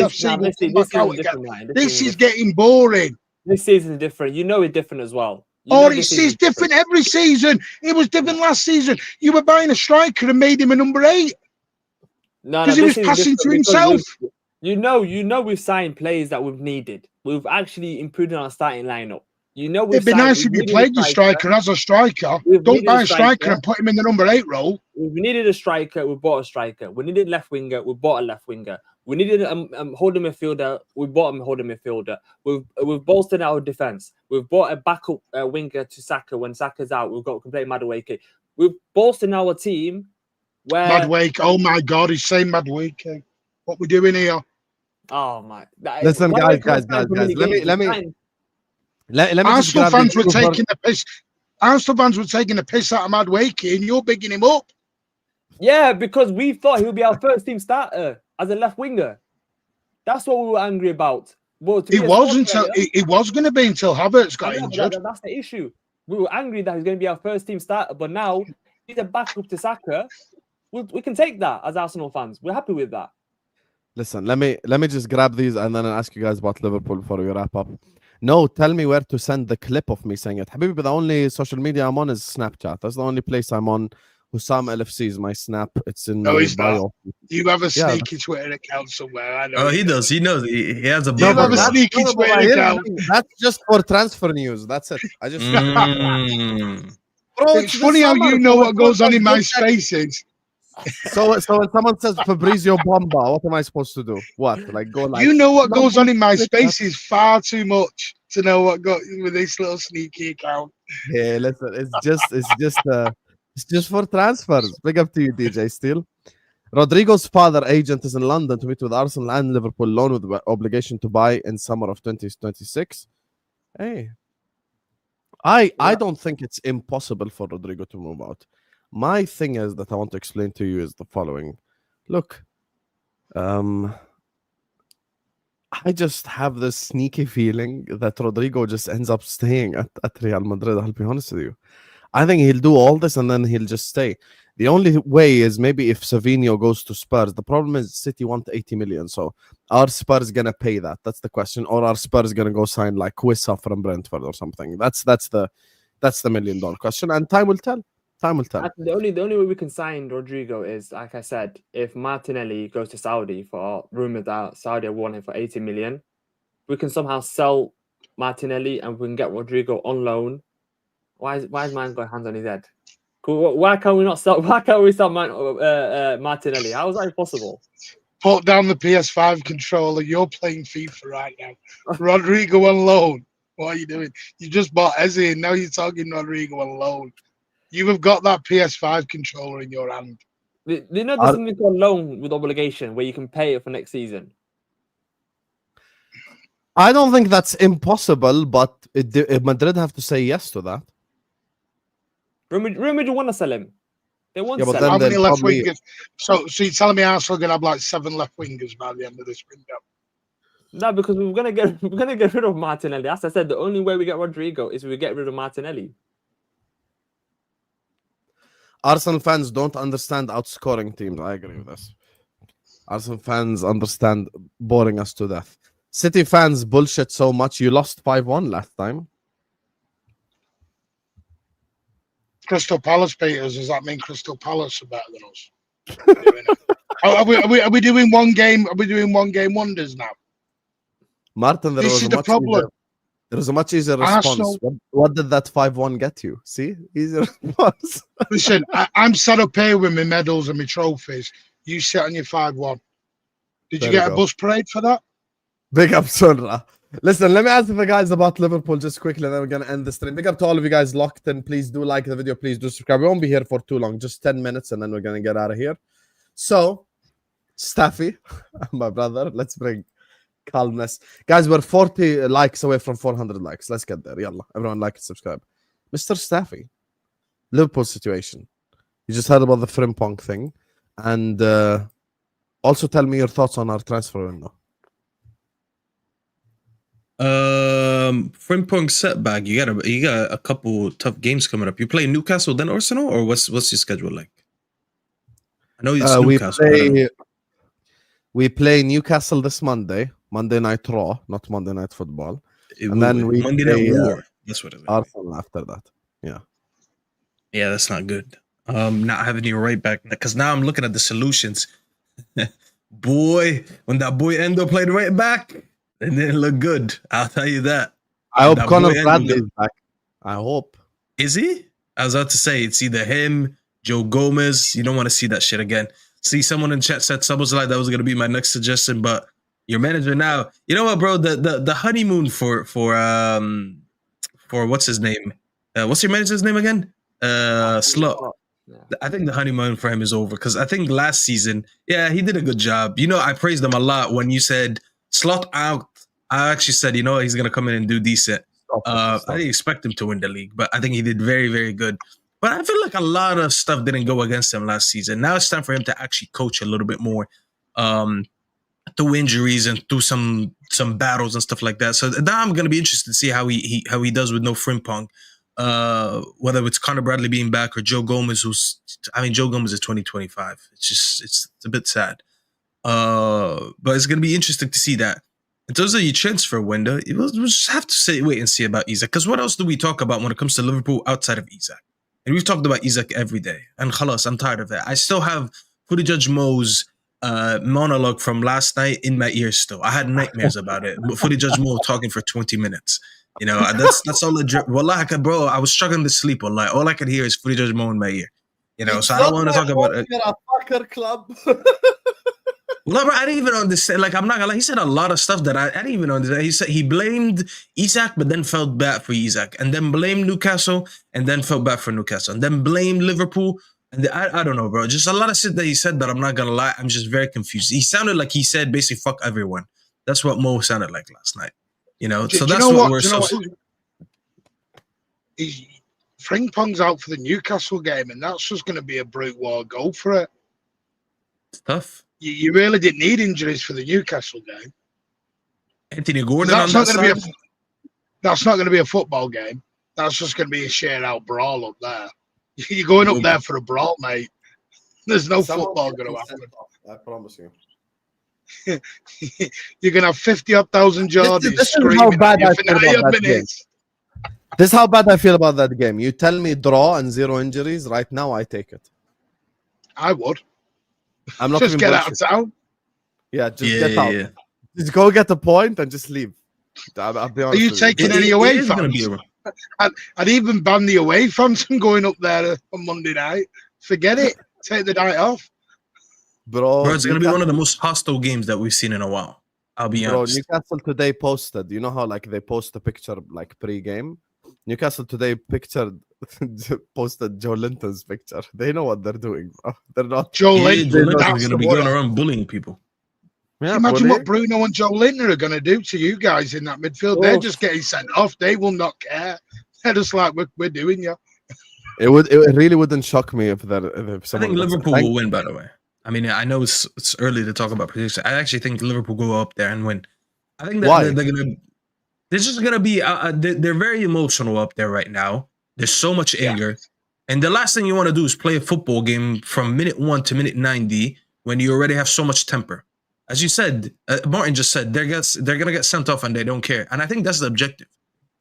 This is getting boring. This season is different. You know it's different as well. It's different every season. It was different last season. You were buying a striker and made him a number 8. Because he was passing to himself. You know we've signed players that we've needed. We've actually improved on our starting lineup. You know it'd be nice if you played your striker as a striker. Don't buy a striker and put him in the number 8 role. We needed a striker, we bought a striker. We needed left winger, we bought a left winger. We needed a holding midfielder, we bought a holding midfielder. We've bolstered our defense. We've bought a backup winger to Saka when Saka's out. We've got complete Madueke. We've bolstered our team. Where Madueke, oh my God, he's saying Madueke. What we doing here? Oh my! Listen, guys. Let me. Arsenal fans were taking the piss. Arsenal fans were taking the piss out of Madueke, and you're bigging him up. Yeah, because we thought he would be our first team starter as a left winger. That's what we were angry about. It wasn't until it was going to be until Havertz got injured. That's the issue. We were angry that he's going to be our first team starter, but now he's a backup to Saka. We can take that as Arsenal fans. We're happy with that. Listen, let me just grab these and then I'll ask you guys about Liverpool before we wrap up. No, tell me where to send the clip of me saying it. Habibi, the only social media I'm on is Snapchat. That's the only place I'm on. Hussam LFC is my snap. It's in my bio. You have a sneaky Twitter account somewhere. I know. Oh, he does. He knows. He has a. You have a sneaky Twitter account. That's just for transfer news. That's it. I just. Bro, it's funny how you know what goes on in my spaces. So when someone says Fabrizio Bomba, what am I supposed to do? What? Like go like. You know what goes on in my spaces far too much to know what got with this little sneaky account. Yeah, listen. It's just for transfers. Big up to you, DJ Steele. Rodrygo's father agent is in London to meet with Arsenal and Liverpool loan with the obligation to buy in summer of 2026. Hey, I don't think it's impossible for Rodrygo to move out. My thing is that I want to explain to you is the following. Look, I just have this sneaky feeling that Rodrygo just ends up staying at Real Madrid. I'll be honest with you. I think he'll do all this and then he'll just stay. The only way is maybe if Savio goes to Spurs. The problem is City want 80 million. So are Spurs gonna pay that? That's the question. Or are Spurs gonna go sign like Wissa from Brentford or something? That's the $1 million question. And time will tell. Time will tell. The only way we can sign Rodrygo is, like I said, if Martinelli goes to Saudi for rumored that Saudi want him for 80 million, we can somehow sell Martinelli and we can get Rodrygo on loan. Why is man got hands on his head? Cool. Why can't we sell Martinelli? How is that possible? Put down the PS5 controller. You're playing FIFA right now. Rodrygo on loan. What are you doing? You just bought Eze and now you're talking Rodrygo on loan. You have got that PS5 controller in your hand. You know there's something called loan with obligation where you can pay it for next season. I don't think that's impossible, but Madrid have to say yes to that. Real Madrid want to sell him. They want Yeah, to but sell How him. many left probably- wingers? So you're telling me Arsenal are going to have like 7 left wingers by the end of this window? No, because we're gonna get rid of Martinelli. As I said, the only way we get Rodrygo is we get rid of Martinelli. Arsenal fans don't understand outscoring teams. I agree with this. Arsenal fans understand boring us to death. City fans bullshit so much. You lost 5-1 last time. Crystal Palace beat us. Does that mean Crystal Palace are better than us? Are we doing one game? Are we doing one game wonders now? Martin, there This was is a the much problem. easier, there was a much easier response. Arsenal- What did that 5-1 get you? See? Easier response. Listen, I'm set up here with my medals and my trophies. You sit on your 5-1. Did There you you get a go. bus parade for that? Big up, Sunra. Listen, let me ask the guys about Liverpool just quickly, and then we're going to end the stream. Big up to all of you guys locked in. Please do like the video. Please do subscribe. We won't be here for too long, just 10 minutes, and then we're going to get out of here. So, Staffy, my brother, let's bring calmness. Guys, we're 40 likes away from 400 likes. Let's get there. Yalla. Everyone like and subscribe. Mr. Staffy, Liverpool situation. You just heard about the Frimpong thing. And also tell me your thoughts on our transfer window. Frimpong setback. You got a couple tough games coming up. You play Newcastle then Arsenal, or what's your schedule like? I know it's Newcastle. We play Newcastle this Monday Night Raw, not Monday Night Football. And then we Monday play, Night War. That's what it is. Arsenal after that. Yeah, that's not good. Not having you right back, because now I'm looking at the solutions. Boy, when that boy Endo played right back, it didn't look good. I'll tell you that. I hope That Conor boy Bradley Endo- is back. I hope. Is he? I was about to say it's either him, Joe Gomez. You don't want to see that shit again. See, someone in chat said Szoboszlai, that was gonna be my next suggestion, but your manager now. You know what, bro? The honeymoon for what's his name? What's your manager's name again? Slot. Yeah. I think the honeymoon for him is over, because I think last season, yeah, he did a good job. You know, I praised him a lot when you said Slot out. I actually said, you know, he's gonna come in and do decent. I didn't expect him to win the league, but I think he did very, very good. But I feel like a lot of stuff didn't go against him last season. Now it's time for him to actually coach a little bit more, through injuries and through some battles and stuff like that. So now I'm gonna be interested to see how he does with no Frimpong. Whether it's Conor Bradley being back or Joe Gomez, Joe Gomez is 2025. It's a bit sad. But it's gonna be interesting to see that. In terms of your transfer window, we'll just have to wait and see about Isak. Because what else do we talk about when it comes to Liverpool outside of Isak? And we've talked about Isak every day. And khalas, I'm tired of that. I still have Footy Judge Mo's monologue from last night in my ears still. I had nightmares about it. Footy Judge Mo talking for 20 minutes. You know, that's all legit. Wallah, bro, I was struggling to sleep. Wallah. All I could hear is Footy Judge Mo in my ear. You know, so I don't want to talk about it. A fucker club. Well, bro, I didn't even understand. Like, I'm not gonna lie. He said a lot of stuff that I didn't even understand. He said he blamed Isak, but then felt bad for Isak, and then blamed Newcastle, and then felt bad for Newcastle, and then blamed Liverpool. And I don't know, bro. Just a lot of shit that he said that I'm not gonna lie. I'm just very confused. He sounded like he said basically "fuck everyone." That's what Mo sounded like last night. You know, so that's what we're so. Frimpong's out for the Newcastle game, and that's just going to be a brute war. Go for it. It's tough. You really didn't need injuries for the Newcastle game. Anthony Gordon on That's that not going side. to be that's not going to be a football game. That's just going to be a share out brawl up there. You're going up there for a brawl, mate. There's no football going to happen. I promise you. You're going to have 50,000 Geordies this is screaming how bad at you I for feel 90 about that minutes. This is how bad I feel about that game. You tell me draw and 0 injuries right now, I take it. I would. I'm not Just even get out bullshit. of town. Yeah, just get out. Yeah. Just go get a point and just leave. I'll be Are honest you with taking It- any it away is gonna fans? be I'd even ban the away fans from going up there on Monday night. Forget it. Take the night off. Bro, Bro, it's gonna be one of the most hostile games that we've seen in a while. I'll be Bro, honest. Newcastle today posted. You know how like they post a picture like pre-game. Newcastle today posted Joe Linton's picture. They know what they're doing, bro. They're not. Joe Yeah, Linton. Joe Linton's That's gonna the be going worry. around bullying people. Yeah, Imagine buddy. what Bruno and Joe Linton are going to do to you guys in that midfield. They're just getting sent off. They will not care. They're just like, we're doing you. It really wouldn't shock me if that. If I someone think got sent. Liverpool will win, by the way. I mean, I know it's early to talk about prediction. I actually think Liverpool go up there and win. I think that Why? they're just gonna be. They're very emotional up there right now. There's so much anger, and the last thing you want to do is play a football game from minute 1 to minute 90 when you already have so much temper. As you said, Martin just said they're gonna get sent off and they don't care. And I think that's the objective.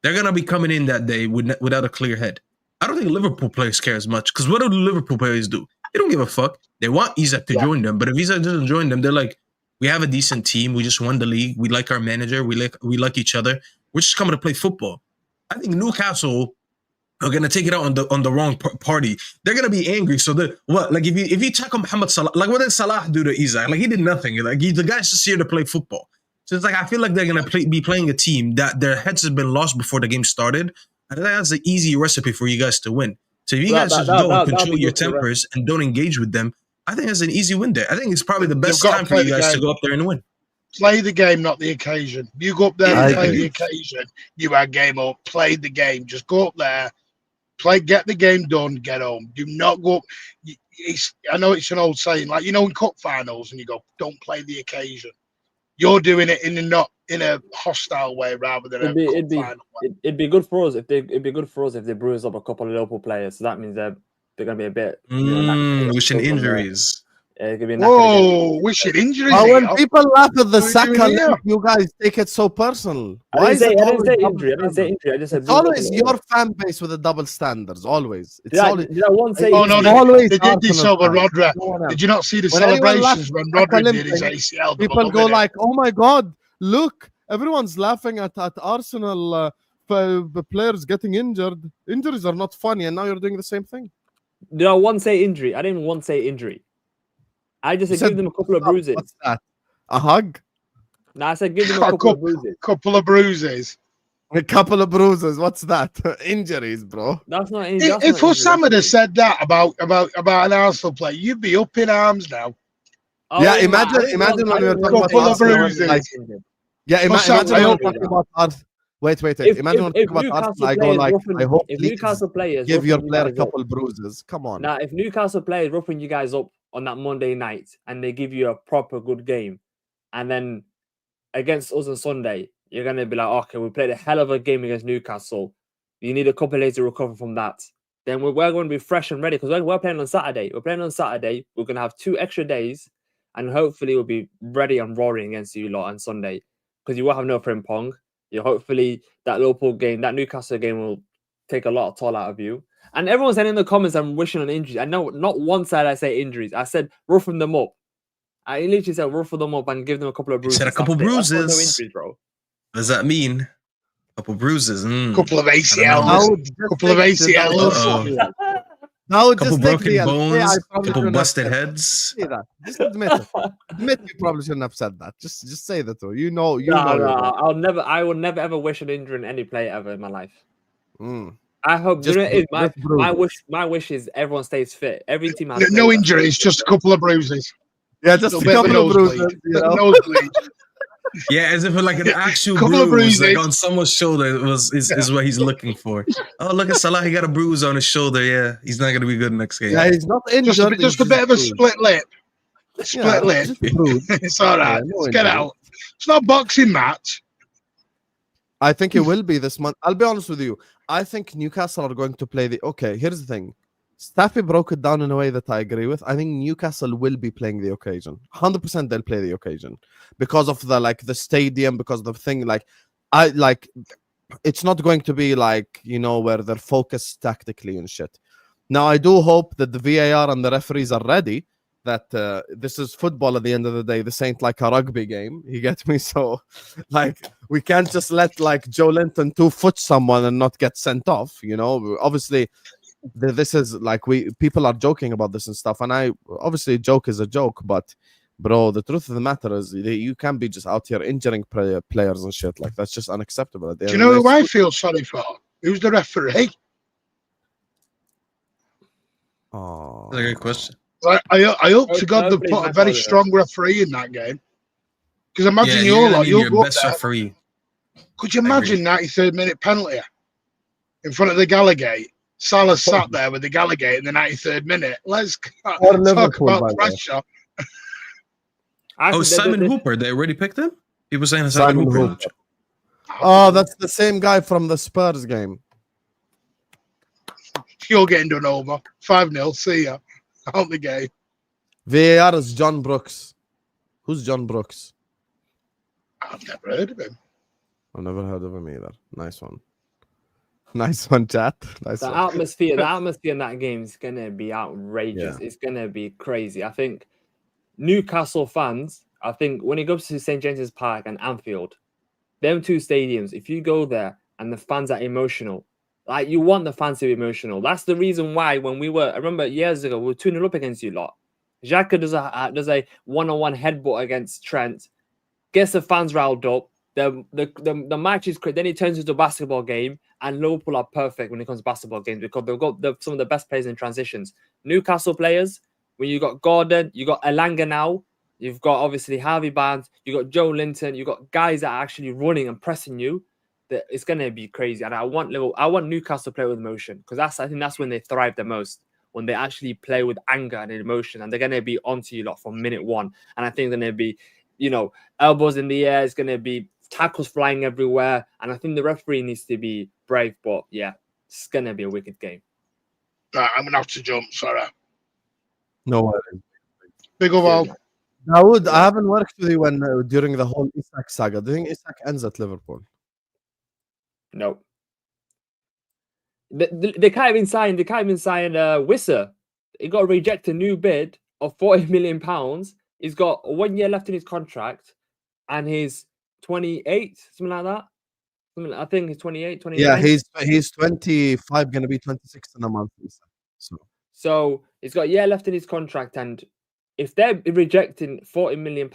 They're gonna be coming in that day without a clear head. I don't think Liverpool players care as much because what do the Liverpool players do? They don't give a fuck. They want Isak to join them, but if Isak doesn't join them, they're like, we have a decent team. We just won the league. We like our manager. We like each other. We're just coming to play football. I think Newcastle are gonna take it out on the wrong party. They're gonna be angry. So like if you check on Mohamed Salah, like what did Salah do to Isak? Like he did nothing. Like the guy's just here to play football. So it's like I feel like they're gonna be playing a team that their heads have been lost before the game started. I think that's the easy recipe for you guys to win. So if you guys just go and control your tempers and don't engage with them, I think that's an easy win there. I think it's probably the best got to time for play you the guys to game. go up there and win. Play the game, not the occasion. You go up there I and play agree. the occasion. You had game up. Play the game. Just go up there. Get the game done, get home. Do not go. I know it's an old saying, like in cup finals, and you go, don't play the occasion. You're doing it in a hostile way rather than It'd be final way. it'd be good for us if they bruise up a couple of local players. So that means they're gonna be a bit. Wishing injuries. It could be Whoa, wishing injuries. Oh, when here. people laugh at the What are you Saka doing here? link, you guys take it so personal. I Why didn't is say it always injury. double I didn't say standards? injury. I just said It's always bruise up a your little. fan base with the double standards. Always. It's Did I, always. did I once say Oh no, injury? always they did this Arsenal over fans. Rodri. No one else. Did you not see the When anyone celebrations when laughs at Rodri did his Olympic, ACL? People go like, "Oh my God, look! Everyone's laughing at Arsenal players getting injured. Injuries are not funny, and now you're doing the same thing." Did I once say injury? I didn't once say injury. I just You said said give them a couple of Stop. bruises. What's that? A hug? No, I said give them a couple of bruises. couple of bruises. A couple of bruises. What's that? Injuries, bro. That's not injury. If Osama had said that about an Arsenal player, you'd be up in arms now. Yeah, imagine when we were talking about Couple of Arsenal, bruises. like, yeah, Osama, imagine when we were I talking about Arsenal. Wait. If- Imagine when we if talk about Newcastle Arsenal, I go players like, roughing- I hope if please Newcastle players give your roughing you player a guys up- couple bruises. Come on. Now, if Newcastle players roughing you guys up on that Monday night and they give you a proper good game, and then against us on Sunday, you're gonna be like, okay, we played a hell of a game against Newcastle. You need a couple of days to recover from that. Then we're going to be fresh and ready because we're playing on Saturday. We're playing on Saturday. We're gonna have 2 extra days, and hopefully we'll be ready and roaring against you lot on Sunday because you will have no frimpong. You hopefully that Liverpool game, that Newcastle game will take a lot of toll out of you. And everyone's saying in the comments, I'm wishing on injuries. I know not once did I say injuries. I said roughing them up. I literally said ruffle them up and give them a couple of You bruises. said a couple That's it. That's not no bruises. injuries, bro. What does that mean? Couple bruises. Couple of I ACLs. don't know. Couple of ACLs. No, Couple just broken take the bones. I probably Couple shouldn't have busted said- heads. Say that. Just admit it. Admit you probably shouldn't have said that. Just say that though. You know. No, you're wrong. I will never ever wish an injury on any player ever in my life. Mm. I hope Just- you know, it is, just bruises. my wish is everyone stays fit. Every team has No players. injuries, just a couple of bruises. Yeah, just a Little bit of a couple of nosebleed. bruises. You know? Nosebleed. Yeah, as if like an actual Couple of bruise, like bruises. on someone's shoulder is what he's looking for. Oh, look at Salah, he got a bruise on his shoulder. Yeah, he's not gonna be good next game. Yeah, he's not injured. Just a he's bit of a bruised. split lip. Yeah, Split lip. just bruised. It's all right. Yeah, no Let's get injury. out. It's not a boxing match. I think it will be this month. I'll be honest with you. I think Newcastle are going to play the. Okay, here's the thing. Staffy broke it down in a way that I agree with. I think Newcastle will be playing the occasion. 100% they'll play the occasion because of the stadium, because of the thing. It's not going to be where they're focused tactically and shit. Now, I do hope that the VAR and the referees are ready. That this is football at the end of the day. This ain't like a rugby game. You get me? So, we can't just let Joe Linton 2-foot someone and not get sent off. Obviously. This is people are joking about this and stuff, and I obviously joke is a joke, but bro, the truth of the matter is you can't be just out here injuring players and shit. That's just unacceptable. Do you know who I feel sorry for? Who's the referee? Oh, That's a good question. I hope to God they put a very strong referee in that game. Because imagine you'll go best there. referee. Could you imagine 93rd minute penalty in front of the Gallagate? Salah sat there with the Gallagate in the 93rd minute. Let's talk about pressure. Simon Hooper. They already picked him? People saying Simon Hooper. Oh, that's the same guy from the Spurs game. You're getting done over. 5-0. See ya. Out the game. VAR is John Brooks. Who's John Brooks? I've never heard of him. I've never heard of him either. Nice one. Nice one, chat. The atmosphere in that game is gonna be outrageous. Yeah. It's gonna be crazy. I think Newcastle fans, when it goes to St. James's Park and Anfield, them two stadiums, if you go there and the fans are emotional, you want the fans to be emotional. That's the reason why I remember years ago, we were 2-0 up against you lot. Xhaka does a one-on-one headbutt against Trent, gets the fans riled up. The match is great. Then it turns into a basketball game, and Liverpool are perfect when it comes to basketball games because they've got some of the best players in transitions. Newcastle players, when you got Gordon, you got Elanga now, you've got obviously Harvey Barnes, you got Joe Linton, you got guys that are actually running and pressing you. That it's gonna be crazy, and I want Newcastle to play with emotion because I think that's when they thrive the most, when they actually play with anger and emotion, and they're gonna be onto you lot from minute one. And I think they're gonna be, elbows in the air. It's gonna be tackles flying everywhere, and I think the referee needs to be brave. But yeah, it's gonna be a wicked game. Right, I'm gonna have to jump. Sorry. No worries. Big overall. Daud, I haven't worked with you during the whole Isak saga. Do you think Isak ends at Liverpool? No. They can't even sign. Wissa. He got rejected a new bid of £40 million. He's got 1 year left in his contract, and he's 28, something like that. I think he's 28, 29. Yeah, he's 25, going to be 26 in a month. So he's got a year left in his contract, and if they're rejecting £40 million,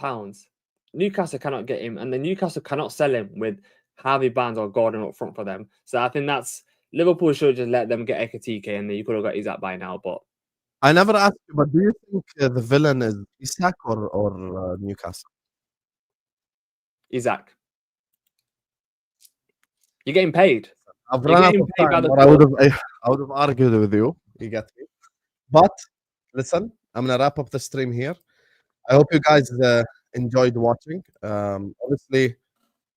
Newcastle cannot get him, and the Newcastle cannot sell him with Harvey Barnes or Gordon up front for them. So I think that's Liverpool should just let them get Ekatike, and then you could have got Isak by now. But I never asked you, but do you think the villain is Isak or Newcastle? Isak. You're getting paid. I've run out of time, but I would have argued with you. You get me? But listen, I'm gonna wrap up the stream here. I hope you guys enjoyed watching. Obviously,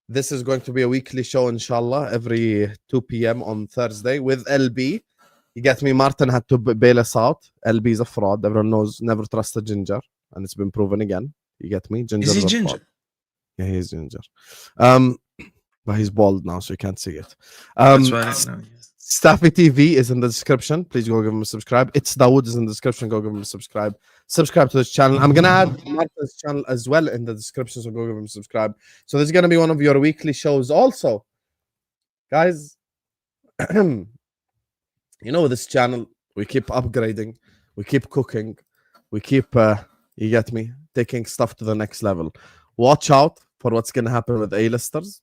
this is going to be a weekly show, inshallah, every 2 p.m. on Thursday with LB. You get me? Martin had to bail us out. LB is a fraud. Everyone knows, never trust a ginger, and it's been proven again. You get me? Ginger is he ginger? Fraud. Yeah, he is ginger. But he's bald now, so you can't see it. That's why I don't know. Staffy TV is in the description. Please go give him a subscribe. It's Daud is in the description. Go give him a subscribe. Subscribe to this channel. I'm gonna add Martin's channel as well in the description, so go give him a subscribe. So this is gonna be one of your weekly shows, also, guys. This channel, we keep upgrading, we keep cooking, we keep you get me, taking stuff to the next level. Watch out for what's gonna happen with A-listers.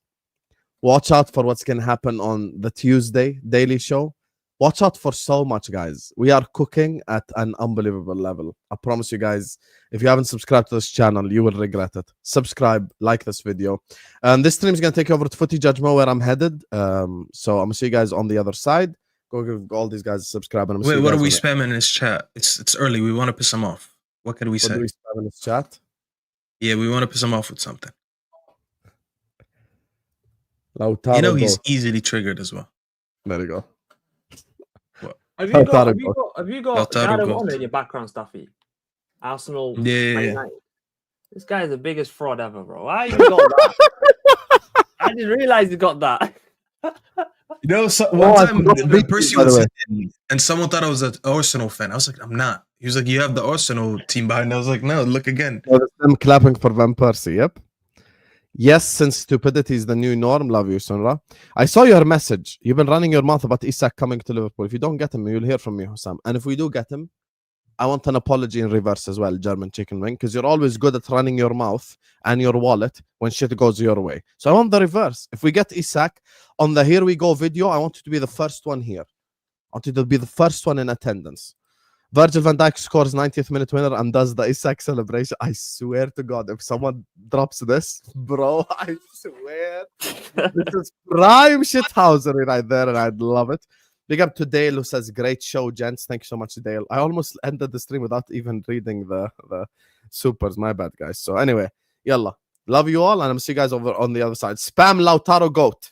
Watch out for what's going to happen on the Tuesday daily show. Watch out for so much, guys. We are cooking at an unbelievable level. I promise you guys, if you haven't subscribed to this channel, you will regret it. Subscribe, like this video. This stream is going to take you over to Footy Judge Mo, where I'm headed. So I'm going to see you guys on the other side. Go give all these guys a subscribe. And wait, what are we spamming in this chat? It's early. We want to piss them off. What can we say? What do we spam in this chat? Yeah, we want to piss them off with something. Lautaro he's easily triggered as well. There you go. Have Lautaro you got Lautaro Daud goat. on in your background, Staffy? Arsenal, Yeah, yeah, Man yeah. United. This guy is the biggest fraud ever, bro. Why you got that? I didn't realize you got that. You know, so, Oh, one I time forgot to beat Percy you, by the was way. in, and someone thought I was an Arsenal fan. I was like, I'm not. He was like, you have the Arsenal team behind. I was like, no, look again. I'm clapping for Van Persie. Yep. Yes, since stupidity is the new norm. Love you, Sonra. I saw your message. You've been running your mouth about Isak coming to Liverpool. If you don't get him, you'll hear from me, Hussam. And if we do get him, I want an apology in reverse as well, German chicken wing, because you're always good at running your mouth and your wallet when shit goes your way. So I want the reverse. If we get Isak on the Here We Go video, I want you to be the first one here. I want you to be the first one in attendance. Virgil van Dijk scores 90th minute winner and does the Isak celebration. I swear to God, if someone drops this, bro, I swear. This is prime shithousery right there, and I'd love it. Big up to Dale, who says, great show, gents. Thank you so much, Dale. I almost ended the stream without even reading the supers. My bad, guys. So anyway, yalla. Love you all, and I'm see you guys over on the other side. Spam Lautaro Goat.